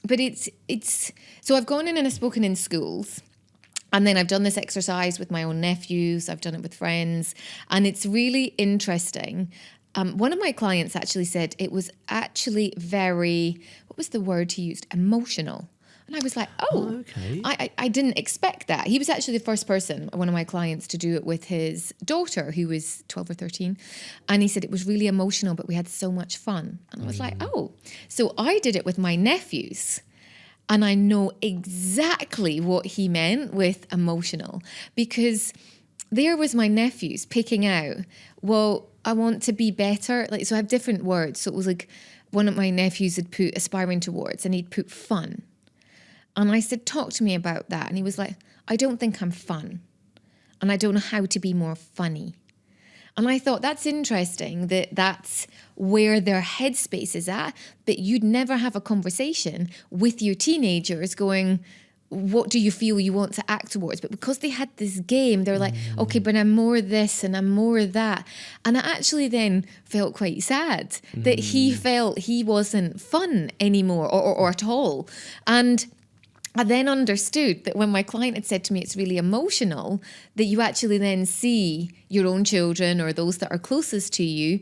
But it's so I've gone in and I've spoken in schools, and then I've done this exercise with my own nephews. I've done it with friends, and it's really interesting. One of my clients actually said it was actually very, what was the word he used? Emotional. And I was like, okay. I didn't expect that. He was actually the first person, one of my clients, to do it with his daughter, who was 12 or 13. And he said it was really emotional, but we had so much fun. And I was like, So I did it with my nephews. And I know exactly what he meant with emotional, because there was my nephews picking out, well, I want to be better. So I have different words. So it was like one of my nephews had put aspiring towards, and he'd put fun. And I said, talk to me about that. And he was like, I don't think I'm fun. And I don't know how to be more funny. And I thought, that's interesting that that's where their headspace is at. But you'd never have a conversation with your teenagers going, what do you feel you want to act towards? But because they had this game, they're like, okay, but I'm more this and I'm more that. And I actually then felt quite sad that he felt he wasn't fun anymore or at all. And I then understood that when my client had said to me, it's really emotional, that you actually then see your own children or those that are closest to you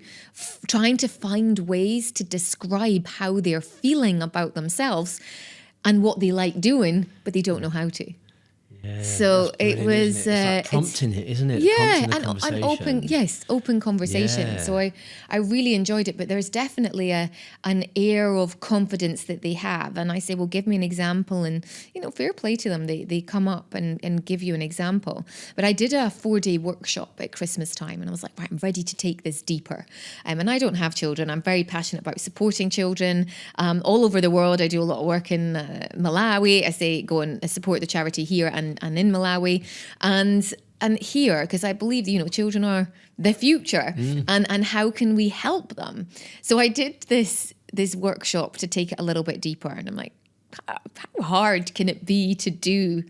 trying to find ways to describe how they're feeling about themselves. and what they like doing, but they don't know how to. Yeah, so it was isn't it? It's like prompting it, isn't it? Yeah, Prompting an open conversation. Yeah. So I really enjoyed it, but there's definitely an air of confidence that they have. And I say, well, give me an example, and fair play to them. They come up and give you an example. But I did a 4-day workshop at Christmas time, and I was like, right, I'm ready to take this deeper. And I don't have children. I'm very passionate about supporting children all over the world. I do a lot of work in Malawi. I say go and support the charity here and in Malawi, and here, because I believe children are the future, and how can we help them? So I did this workshop to take it a little bit deeper, and I'm like, how hard can it be to do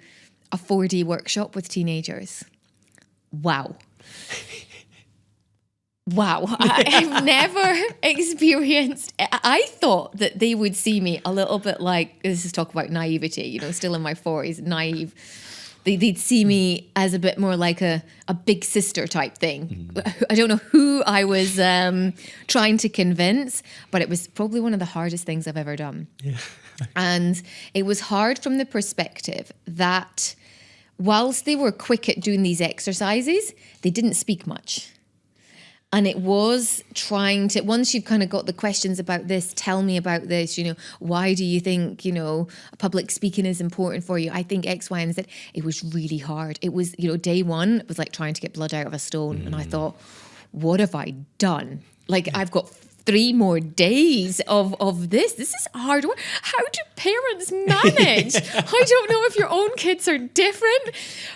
a 4-day workshop with teenagers? Wow. I've never experienced. I thought that they would see me a little bit like, this is talk about naivety, still in my 40s, naive. They'd see me as a bit more like a big sister type thing. I don't know who I was trying to convince, but it was probably one of the hardest things I've ever done. Yeah. And it was hard from the perspective that whilst they were quick at doing these exercises, they didn't speak much. And it was trying to, once you've kind of got the questions about this, tell me about this, why do you think, public speaking is important for you? I think X, Y, and Z. It was really hard. It was, day one, it was like trying to get blood out of a stone. And I thought, what have I done? Like, I've got 3 more days of this. This is hard work. How do parents manage? I don't know if your own kids are different,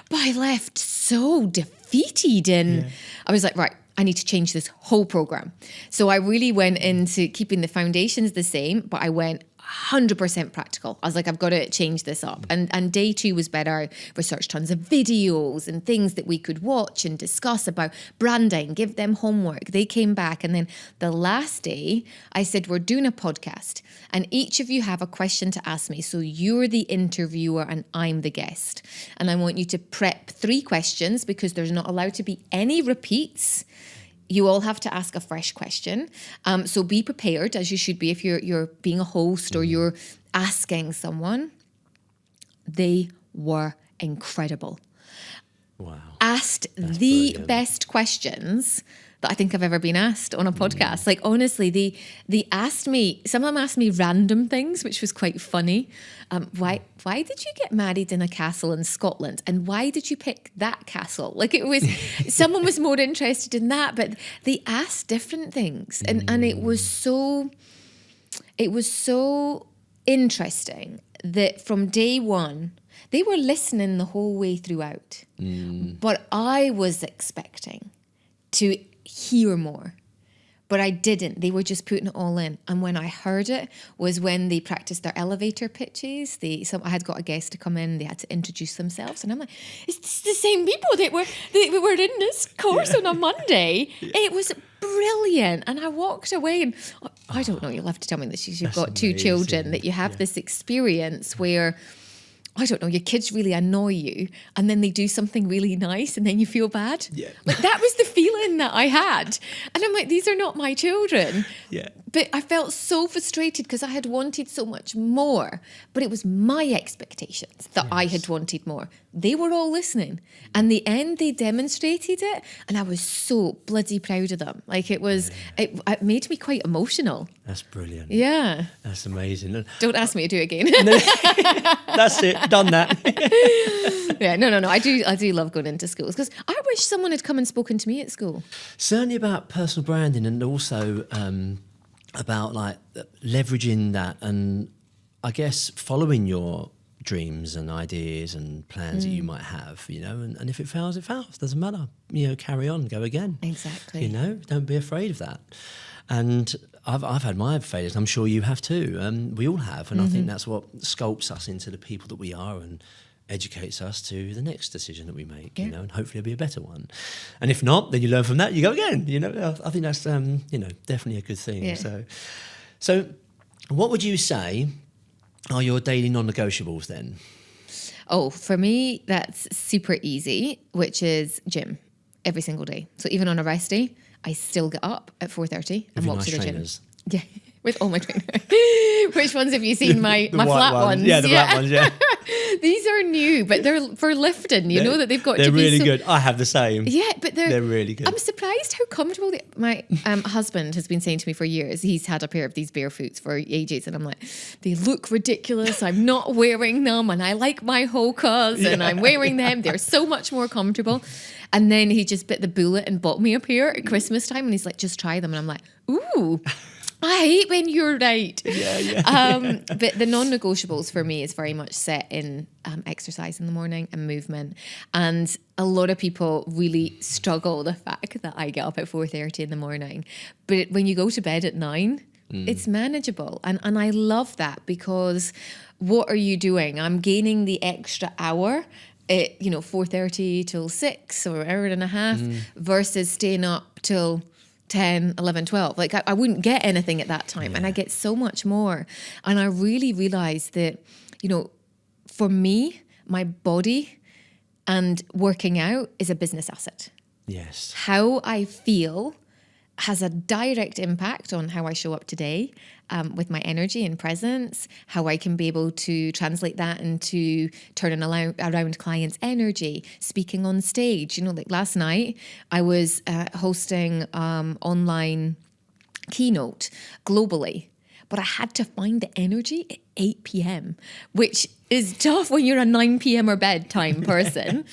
but I left so defeated. And I was like, right, I need to change this whole program. So I really went into keeping the foundations the same, but I went 100% practical. I was like, I've got to change this up. And day 2 was better. I researched tons of videos and things that we could watch and discuss about branding, give them homework. They came back. And then the last day, I said, we're doing a podcast and each of you have a question to ask me. So you're the interviewer and I'm the guest. And I want you to prep 3 questions because there's not allowed to be any repeats. You all have to ask a fresh question. So be prepared, as you should be if you're being a host or you're asking someone. They were incredible. Wow. Asked That's the brilliant. best questions that I think I've ever been asked on a podcast. Like, honestly, they asked me, some of them asked me random things, which was quite funny. Why did you get married in a castle in Scotland? And why did you pick that castle? Like, it was, someone was more interested in that, but they asked different things. And it was so interesting that from day one, they were listening the whole way throughout. But I was expecting to hear more, but I didn't. They were just putting it all in. And when I heard it was when they practiced their elevator pitches. I had got a guest to come in. They had to introduce themselves, and I'm like, "It's the same people that were in this course on a Monday." It was brilliant, and I walked away. And I don't know. You'll have to tell me this. You've got 2 children. That you have this experience where, I don't know, your kids really annoy you and then they do something really nice and then you feel bad. Yeah. Like, that was the feeling that I had. And I'm like, these are not my children. Yeah. But I felt so frustrated because I had wanted so much more. But it was my expectations that I had wanted more. They were all listening. And the end, they demonstrated it. And I was so bloody proud of them. Like, it made me quite emotional. That's brilliant. Yeah. That's amazing. Don't ask me to do it again. That's it. Done that. Yeah, no. I do love going into schools because I wish someone had come and spoken to me at school. Certainly about personal branding, and also about like leveraging that, and I guess following your dreams and ideas and plans that you might have, and if it fails, it fails. Doesn't matter. Carry on, go again. Exactly. Don't be afraid of that. And I've had my failures. I'm sure you have too. We all have, and I think that's what sculpts us into the people that we are and educates us to the next decision that we make. And hopefully it'll be a better one. And if not, then you learn from that. You go again. I think that's definitely a good thing. Yeah. So what would you say are your daily non-negotiables then? Oh, for me, that's super easy, which is gym every single day. So even on a rest day, I still get up at 4:30 and walk to the gym. Trainers? Yeah. with all my trainers. Which ones have you seen? My The white flat ones. Yeah, the black ones, yeah. These are new, but they're for lifting. You know that they've got to be. They're really good. I have the same. Yeah, but they're really good. I'm surprised how comfortable my husband has been saying to me for years. He's had a pair of these barefoots for ages, and I'm like, they look ridiculous. I'm not wearing them, and I like my Hokas, and I'm wearing them. They're so much more comfortable. And then he just bit the bullet and bought me a pair at Christmas time, and he's like, just try them. And I'm like, ooh. I hate when you're right. But the non-negotiables for me is very much set in exercise in the morning and movement. And a lot of people really struggle with the fact that I get up at 4:30 in the morning. But when you go to bed at 9, it's manageable. And I love that, because what are you doing? I'm gaining the extra hour at 4:30 till 6 or an hour and a half versus staying up till 10, 11, 12. Like I wouldn't get anything at that time, and I get so much more. And I really realized that, for me, my body and working out is a business asset. Yes. How I feel has a direct impact on how I show up today, with my energy and presence, how I can be able to translate that into turning around clients' energy, speaking on stage. Like last night, I was hosting online keynote globally, but I had to find the energy at 8 p.m., which is tough when you're a 9 p.m. or bedtime person.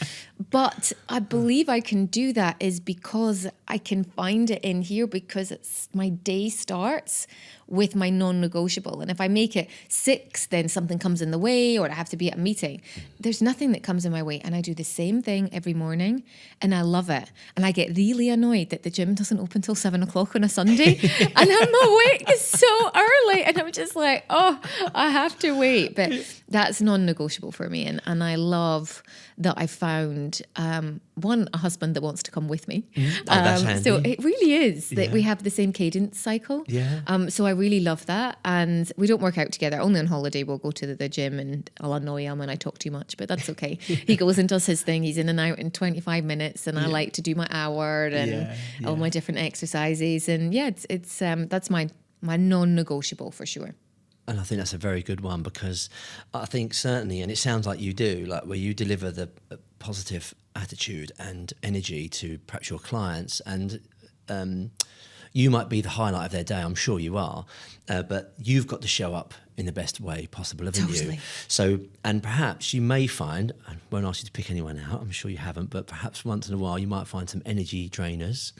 But I believe I can do that is because I can find it in here, because my day starts with my non-negotiable. And if I make it 6, then something comes in the way, or I have to be at a meeting. There's nothing that comes in my way. And I do the same thing every morning, and I love it. And I get really annoyed that the gym doesn't open till 7 o'clock on a Sunday. And I'm awake so early. And I'm just like, oh, I have to wait. But that's non-negotiable for me. And I love that I found, a husband that wants to come with me. That's handy. So it really is that we have the same cadence cycle. Yeah. So I really love that. And we don't work out together. Only on holiday we'll go to the gym, and I'll annoy him and I talk too much, but that's okay. He goes and does his thing. He's in and out in 25 minutes, and I like to do my hour and all my different exercises. And it's that's my non-negotiable for sure. And I think that's a very good one, because I think certainly, and it sounds like you do, like where you deliver the positive attitude and energy to perhaps your clients, and you might be the highlight of their day. I'm sure you are, but you've got to show up in the best way possible, haven't you? So, and perhaps you may find, I won't ask you to pick anyone out, I'm sure you haven't, but perhaps once in a while you might find some energy drainers.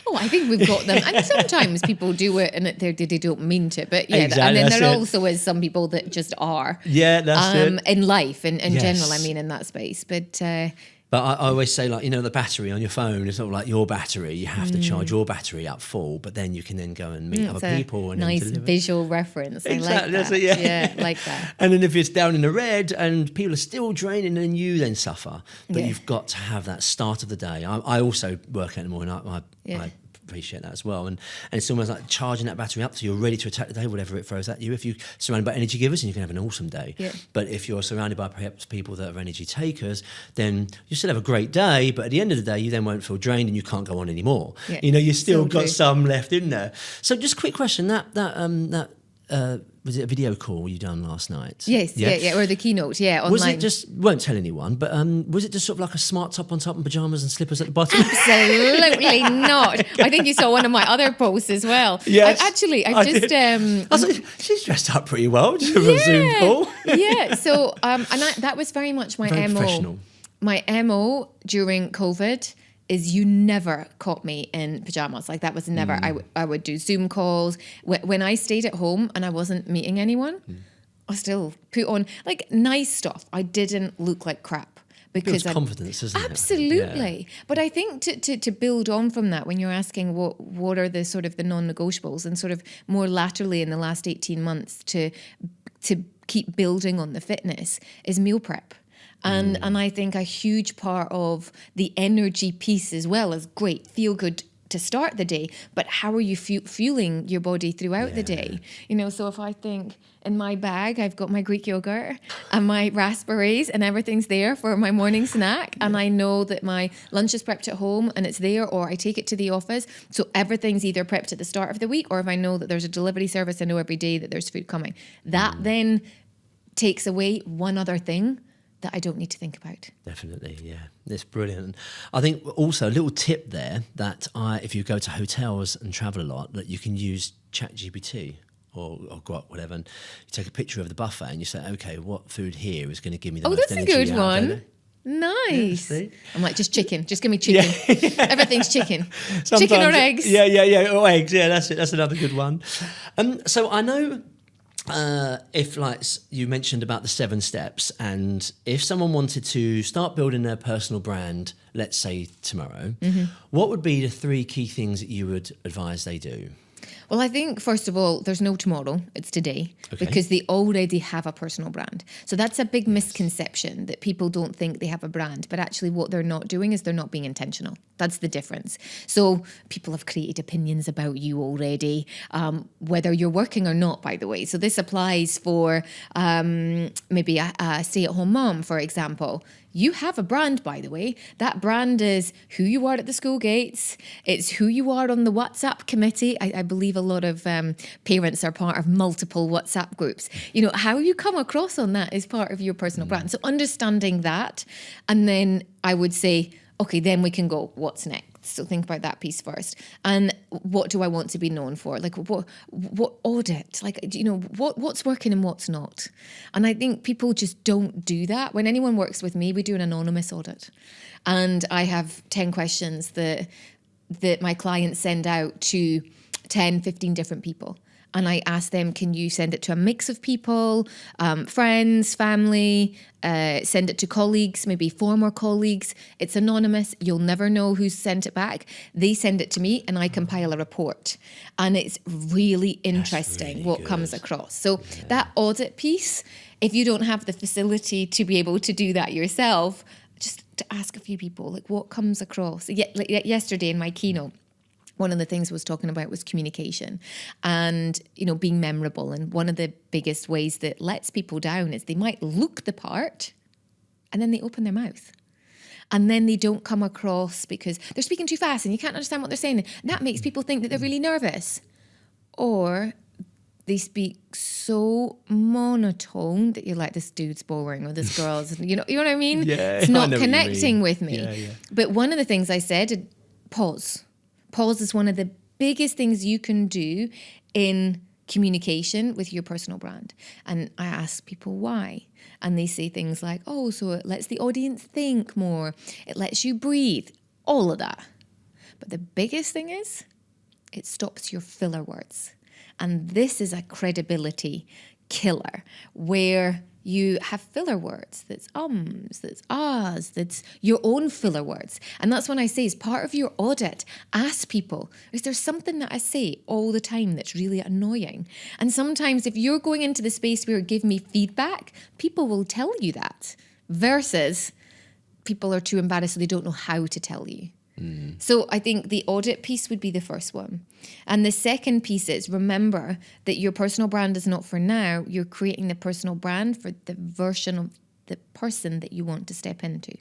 Oh, I think we've got them. And sometimes people do it and they don't mean to. But Exactly, and then there it. also is some people that just are. Yeah, that's it. In life, in general, I mean, in that space. But I always say, like, the battery on your phone is sort of like your battery. You have to charge your battery up full, but then you can then go and meet other people. And nice visual reference. Exactly, I like that. that's it, Yeah, like that. And then if it's down in the red and people are still draining, then you then suffer. But you've got to have that start of the day. I also work out in the morning. I appreciate that as well. And it's almost like charging that battery up so you're ready to attack the day, whatever it throws at you. If you're surrounded by energy givers, then you can have an awesome day. Yeah. But if you're surrounded by perhaps people that are energy takers, then you still have a great day, but at the end of the day, you then won't feel drained and you can't go on anymore. Yeah. You still got some left in there. So just a quick question, was it a video call you done last night? Yes, yeah, or the keynote, online. Was it just, won't tell anyone, but was it just sort of like a smart top on top and pyjamas and slippers at the bottom? Absolutely not. I think you saw one of my other posts as well. Yes, I just... I was like, she's dressed up pretty well just for a Zoom call. So that was very much my very MO. Professional. My MO during COVID is you never caught me in pajamas. Like that was never, I would do Zoom calls. When I stayed at home and I wasn't meeting anyone, I still put on like nice stuff. I didn't look like crap. Because confidence, isn't it? Absolutely. Yeah. But I think to build on from that, when you're asking what are the sort of the non-negotiables, and sort of more laterally in the last 18 months to keep building on the fitness, is meal prep. And I think a huge part of the energy piece as well is great, feel good to start the day, but how are you fueling your body throughout the day? You know, so if I think in my bag, I've got my Greek yogurt and my raspberries and everything's there for my morning snack. And I know that my lunch is prepped at home and it's there, or I take it to the office. So everything's either prepped at the start of the week, or if I know that there's a delivery service, I know every day that there's food coming. That then takes away one other thing that I don't need to think about. Definitely, yeah. It's brilliant. I think also a little tip there that if you go to hotels and travel a lot, that you can use ChatGPT or Grok, whatever, and you take a picture of the buffet and you say, okay, what food here is going to give me the most that's energy? a good one. Nice. Yeah, I'm like, just chicken. Just give me chicken. Everything's chicken. Sometimes, chicken or eggs. Yeah. Or eggs. Yeah, that's it. That's another good one. So I know if, like you mentioned about the 7 steps, and if someone wanted to start building their personal brand, let's say tomorrow, what would be the 3 key things that you would advise they do? Well, I think, first of all, there's no tomorrow, it's today, because they already have a personal brand. So that's a big misconception, that people don't think they have a brand, but actually what they're not doing is they're not being intentional. That's the difference. So people have created opinions about you already, whether you're working or not, by the way. So this applies for maybe a stay-at-home mom, for example. You have a brand, by the way. That brand is who you are at the school gates. It's who you are on the WhatsApp committee. I believe a lot of parents are part of multiple WhatsApp groups. You know, how you come across on that is part of your personal brand. So understanding that, and then I would say, okay, then we can go, what's next? So think about that piece first. And what do I want to be known for? Like what audit? Like, you know, what's working and what's not? And I think people just don't do that. When anyone works with me, we do an anonymous audit. And I have 10 questions that my clients send out to 10, 15 different people. And I ask them, can you send it to a mix of people, friends, family, send it to colleagues, maybe former colleagues. It's anonymous. You'll never know who's sent it back. They send it to me and I compile a report. And it's really interesting really what comes across. So that audit piece, if you don't have the facility to be able to do that yourself, just to ask a few people, like what comes across. Like yesterday in my keynote, one of the things I was talking about was communication and, you know, being memorable. And one of the biggest ways that lets people down is they might look the part and then they open their mouth. And then they don't come across because they're speaking too fast and you can't understand what they're saying. And that makes people think that they're really nervous. Or they speak so monotone that you're like, this dude's boring or this girl's, you know what I mean? Yeah, it's not connecting with me. Yeah. But one of the things I said, pause. Pause is one of the biggest things you can do in communication with your personal brand. And I ask people why. And they say things like, oh, so it lets the audience think more. It lets you breathe. All of that. But the biggest thing is, it stops your filler words. And this is a credibility killer where you have filler words, that's that's ahs, that's your own filler words. And that's when I say, as part of your audit, ask people, is there something that I say all the time that's really annoying? And sometimes if you're going into the space where give me feedback, people will tell you that, versus people are too embarrassed so they don't know how to tell you. So I think the audit piece would be the first one. And the second piece is, remember that your personal brand is not for now. You're creating the personal brand for the version of the person that you want to step into.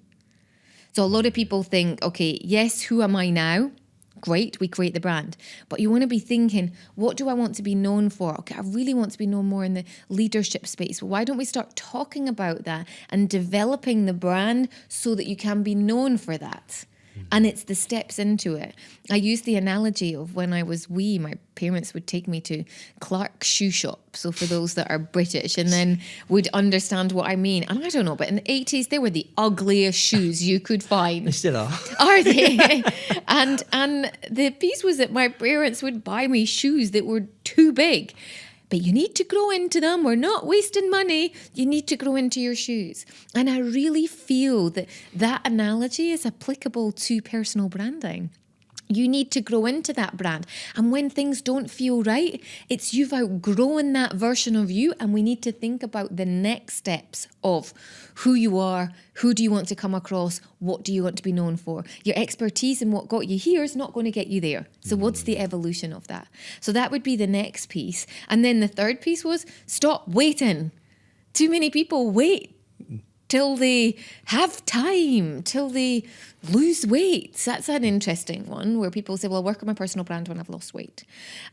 So a lot of people think, okay, yes, who am I now? Great, we create the brand. But you want to be thinking, what do I want to be known for? Okay, I really want to be known more in the leadership space. Well, why don't we start talking about that and developing the brand so that you can be known for that? And it's the steps into it. I use the analogy of when I was wee, my parents would take me to Clark's shoe shop. So for those that are British, and then would understand what I mean. And I don't know, but in the 80s, they were the ugliest shoes you could find. They still are. Are they? and the piece was that my parents would buy me shoes that were too big. But you need to grow into them. We're not wasting money. You need to grow into your shoes. And I really feel that analogy is applicable to personal branding. You need to grow into that brand. And when things don't feel right, it's you've outgrown that version of you. And we need to think about the next steps of who you are, who do you want to come across, what do you want to be known for. Your expertise and what got you here is not going to get you there. So what's the evolution of that? So that would be the next piece. And then the third piece was stop waiting. Too many people wait till they have time, till they lose weight. That's an interesting one where people say, well, I'll work on my personal brand when I've lost weight.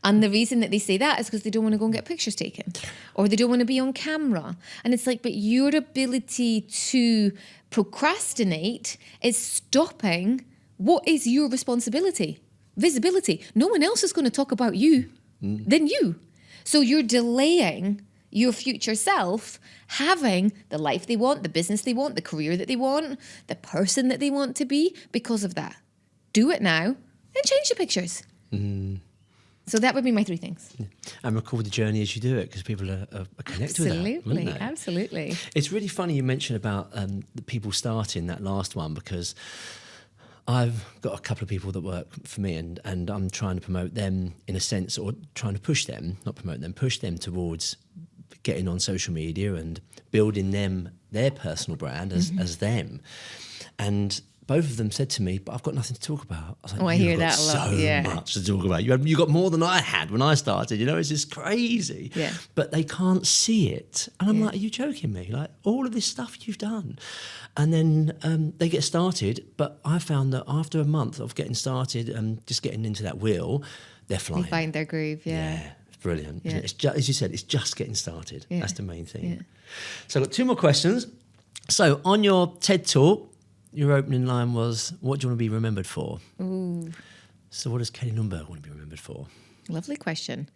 And the reason that they say that is because they don't want to go and get pictures taken or they don't want to be on camera. And it's like, but your ability to procrastinate is stopping what is your responsibility? Visibility. No one else is going to talk about you than you. So you're delaying your future self having the life they want, the business they want, the career that they want, the person that they want to be because of that. Do it now and change your pictures. So that would be my 3 things. And record the journey as you do it because people are connected with that. Absolutely, absolutely. It's really funny you mentioned about the people starting that last one because I've got a couple of people that work for me and I'm trying to promote them in a sense or trying to push them, not promote them, push them towards getting on social media and building them their personal brand as them. And both of them said to me, but I've got nothing to talk about. I was like, I hear that a lot. So much to talk about. You got more than I had when I started, it's just crazy. Yeah. But they can't see it. And I'm like, are you joking me? Like all of this stuff you've done. And then they get started. But I found that after a month of getting started and just getting into that wheel, they're flying. They find their groove, Yeah. Brilliant. Yeah. It's just, as you said, it's just getting started. Yeah. That's the main thing. Yeah. So I've got 2 more questions. So on your TED Talk, your opening line was, what do you want to be remembered for? Ooh. So what does Kelly Lundberg want to be remembered for? Lovely question.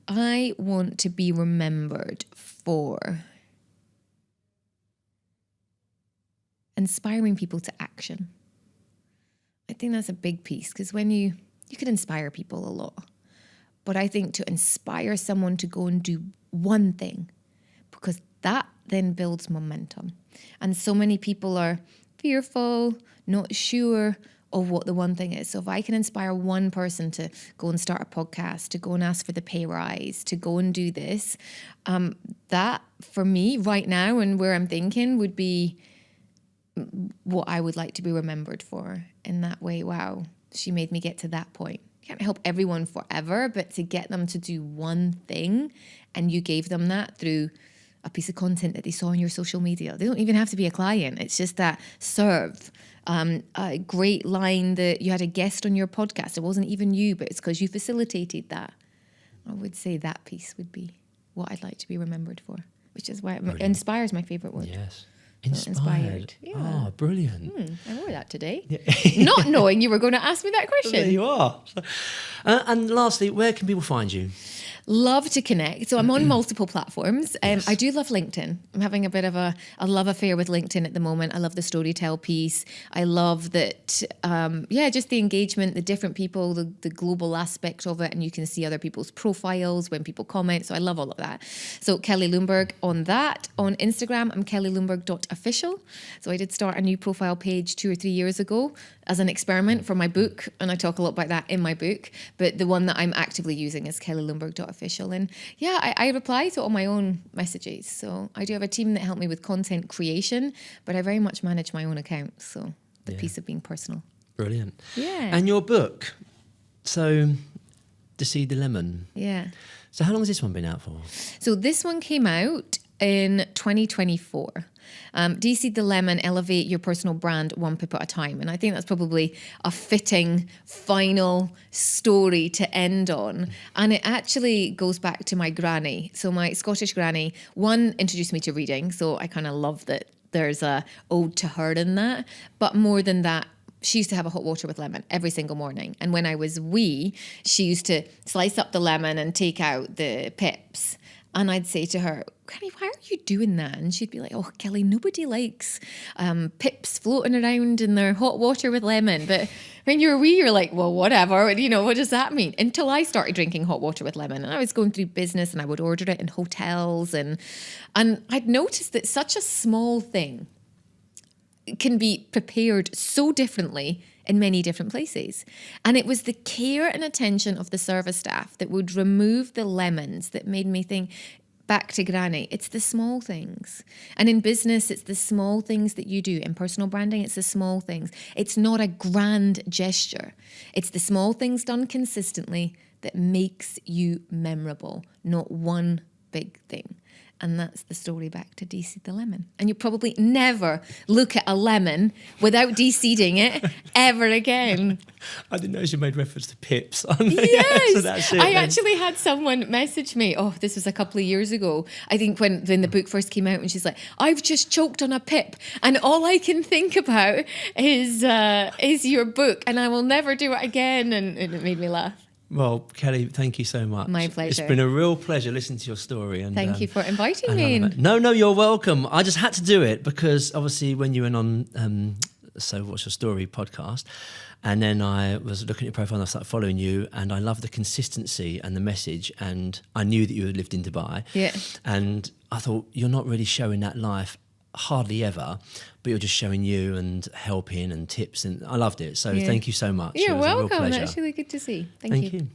I want to be remembered for inspiring people to action. I think that's a big piece because when you can inspire people a lot. But I think to inspire someone to go and do one thing, because that then builds momentum. And so many people are fearful, not sure of what the one thing is. So if I can inspire one person to go and start a podcast, to go and ask for the pay rise, to go and do this, that for me right now and where I'm thinking would be what I would like to be remembered for in that way. Wow, she made me get to that point. Can't help everyone forever, but to get them to do one thing and you gave them that through a piece of content that they saw on your social media. They don't even have to be a client. It's just that serve. A great line that you had a guest on your podcast. It wasn't even you, but it's because you facilitated that. I would say that piece would be what I'd like to be remembered for, which is why inspire is my favourite word. Yes. Inspired. Yeah. Oh, brilliant. I wore that today. Yeah. Not knowing you were going to ask me that question. There you are. And lastly, where can people find you? Love to connect. So I'm on multiple platforms. Yes. I do love LinkedIn. I'm having a bit of a love affair with LinkedIn at the moment. I love the storytell piece. I love that, just the engagement, the different people, the global aspect of it. And you can see other people's profiles when people comment. So I love all of that. So Kelly Lundberg on that. On Instagram, I'm kellylundberg.official. So I did start a new profile page 2 or 3 years ago as an experiment for my book. And I talk a lot about that in my book. But the one that I'm actively using is kellylundberg.official. And I reply to all my own messages. So I do have a team that help me with content creation, but I very much manage my own account. So the piece of being personal. Brilliant. Yeah. And your book, so Deceive the Lemon. Yeah. So how long has this one been out for? So this one came out in 2024. Deceive the Lemon, elevate your personal brand one pip at a time. And I think that's probably a fitting final story to end on. And it actually goes back to my granny. So my Scottish granny, one, introduced me to reading. So I kind of love that there's a ode to her in that. But more than that, she used to have a hot water with lemon every single morning. And when I was wee, she used to slice up the lemon and take out the pips. And I'd say to her, Granny, why are you doing that? And she'd be like, oh, Kelly, nobody likes pips floating around in their hot water with lemon. But when you're wee, you're like, well, whatever. What does that mean? Until I started drinking hot water with lemon. And I was going through business and I would order it in hotels. And I'd noticed that such a small thing can be prepared so differently in many different places. And it was the care and attention of the service staff that would remove the lemons that made me think, back to Granny, it's the small things. And in business, it's the small things that you do. In personal branding, it's the small things. It's not a grand gesture. It's the small things done consistently that makes you memorable, not one big thing. And that's the story back to de-seed the lemon. And you probably never look at a lemon without de-seeding it ever again. I didn't know you made reference to pips. Yes, So that's it, I then. actually had someone message me. Oh, this was a couple of years ago. I think when the book first came out, and she's like, "I've just choked on a pip, and all I can think about is your book, and I will never do it again." And it made me laugh. Well, Kelly, thank you so much. My pleasure. It's been a real pleasure listening to your story. And Thank you for inviting and me. No, you're welcome. I just had to do it because obviously when you went on So What's Your Story podcast, and then I was looking at your profile and I started following you, and I love the consistency and the message, and I knew that you had lived in Dubai. Yeah. And I thought, you're not really showing that life hardly ever, but you're just showing you and helping and tips, and I loved it. So thank you so much. You're It was a real welcome. pleasure. That's really good to see. Thank Thank you. you.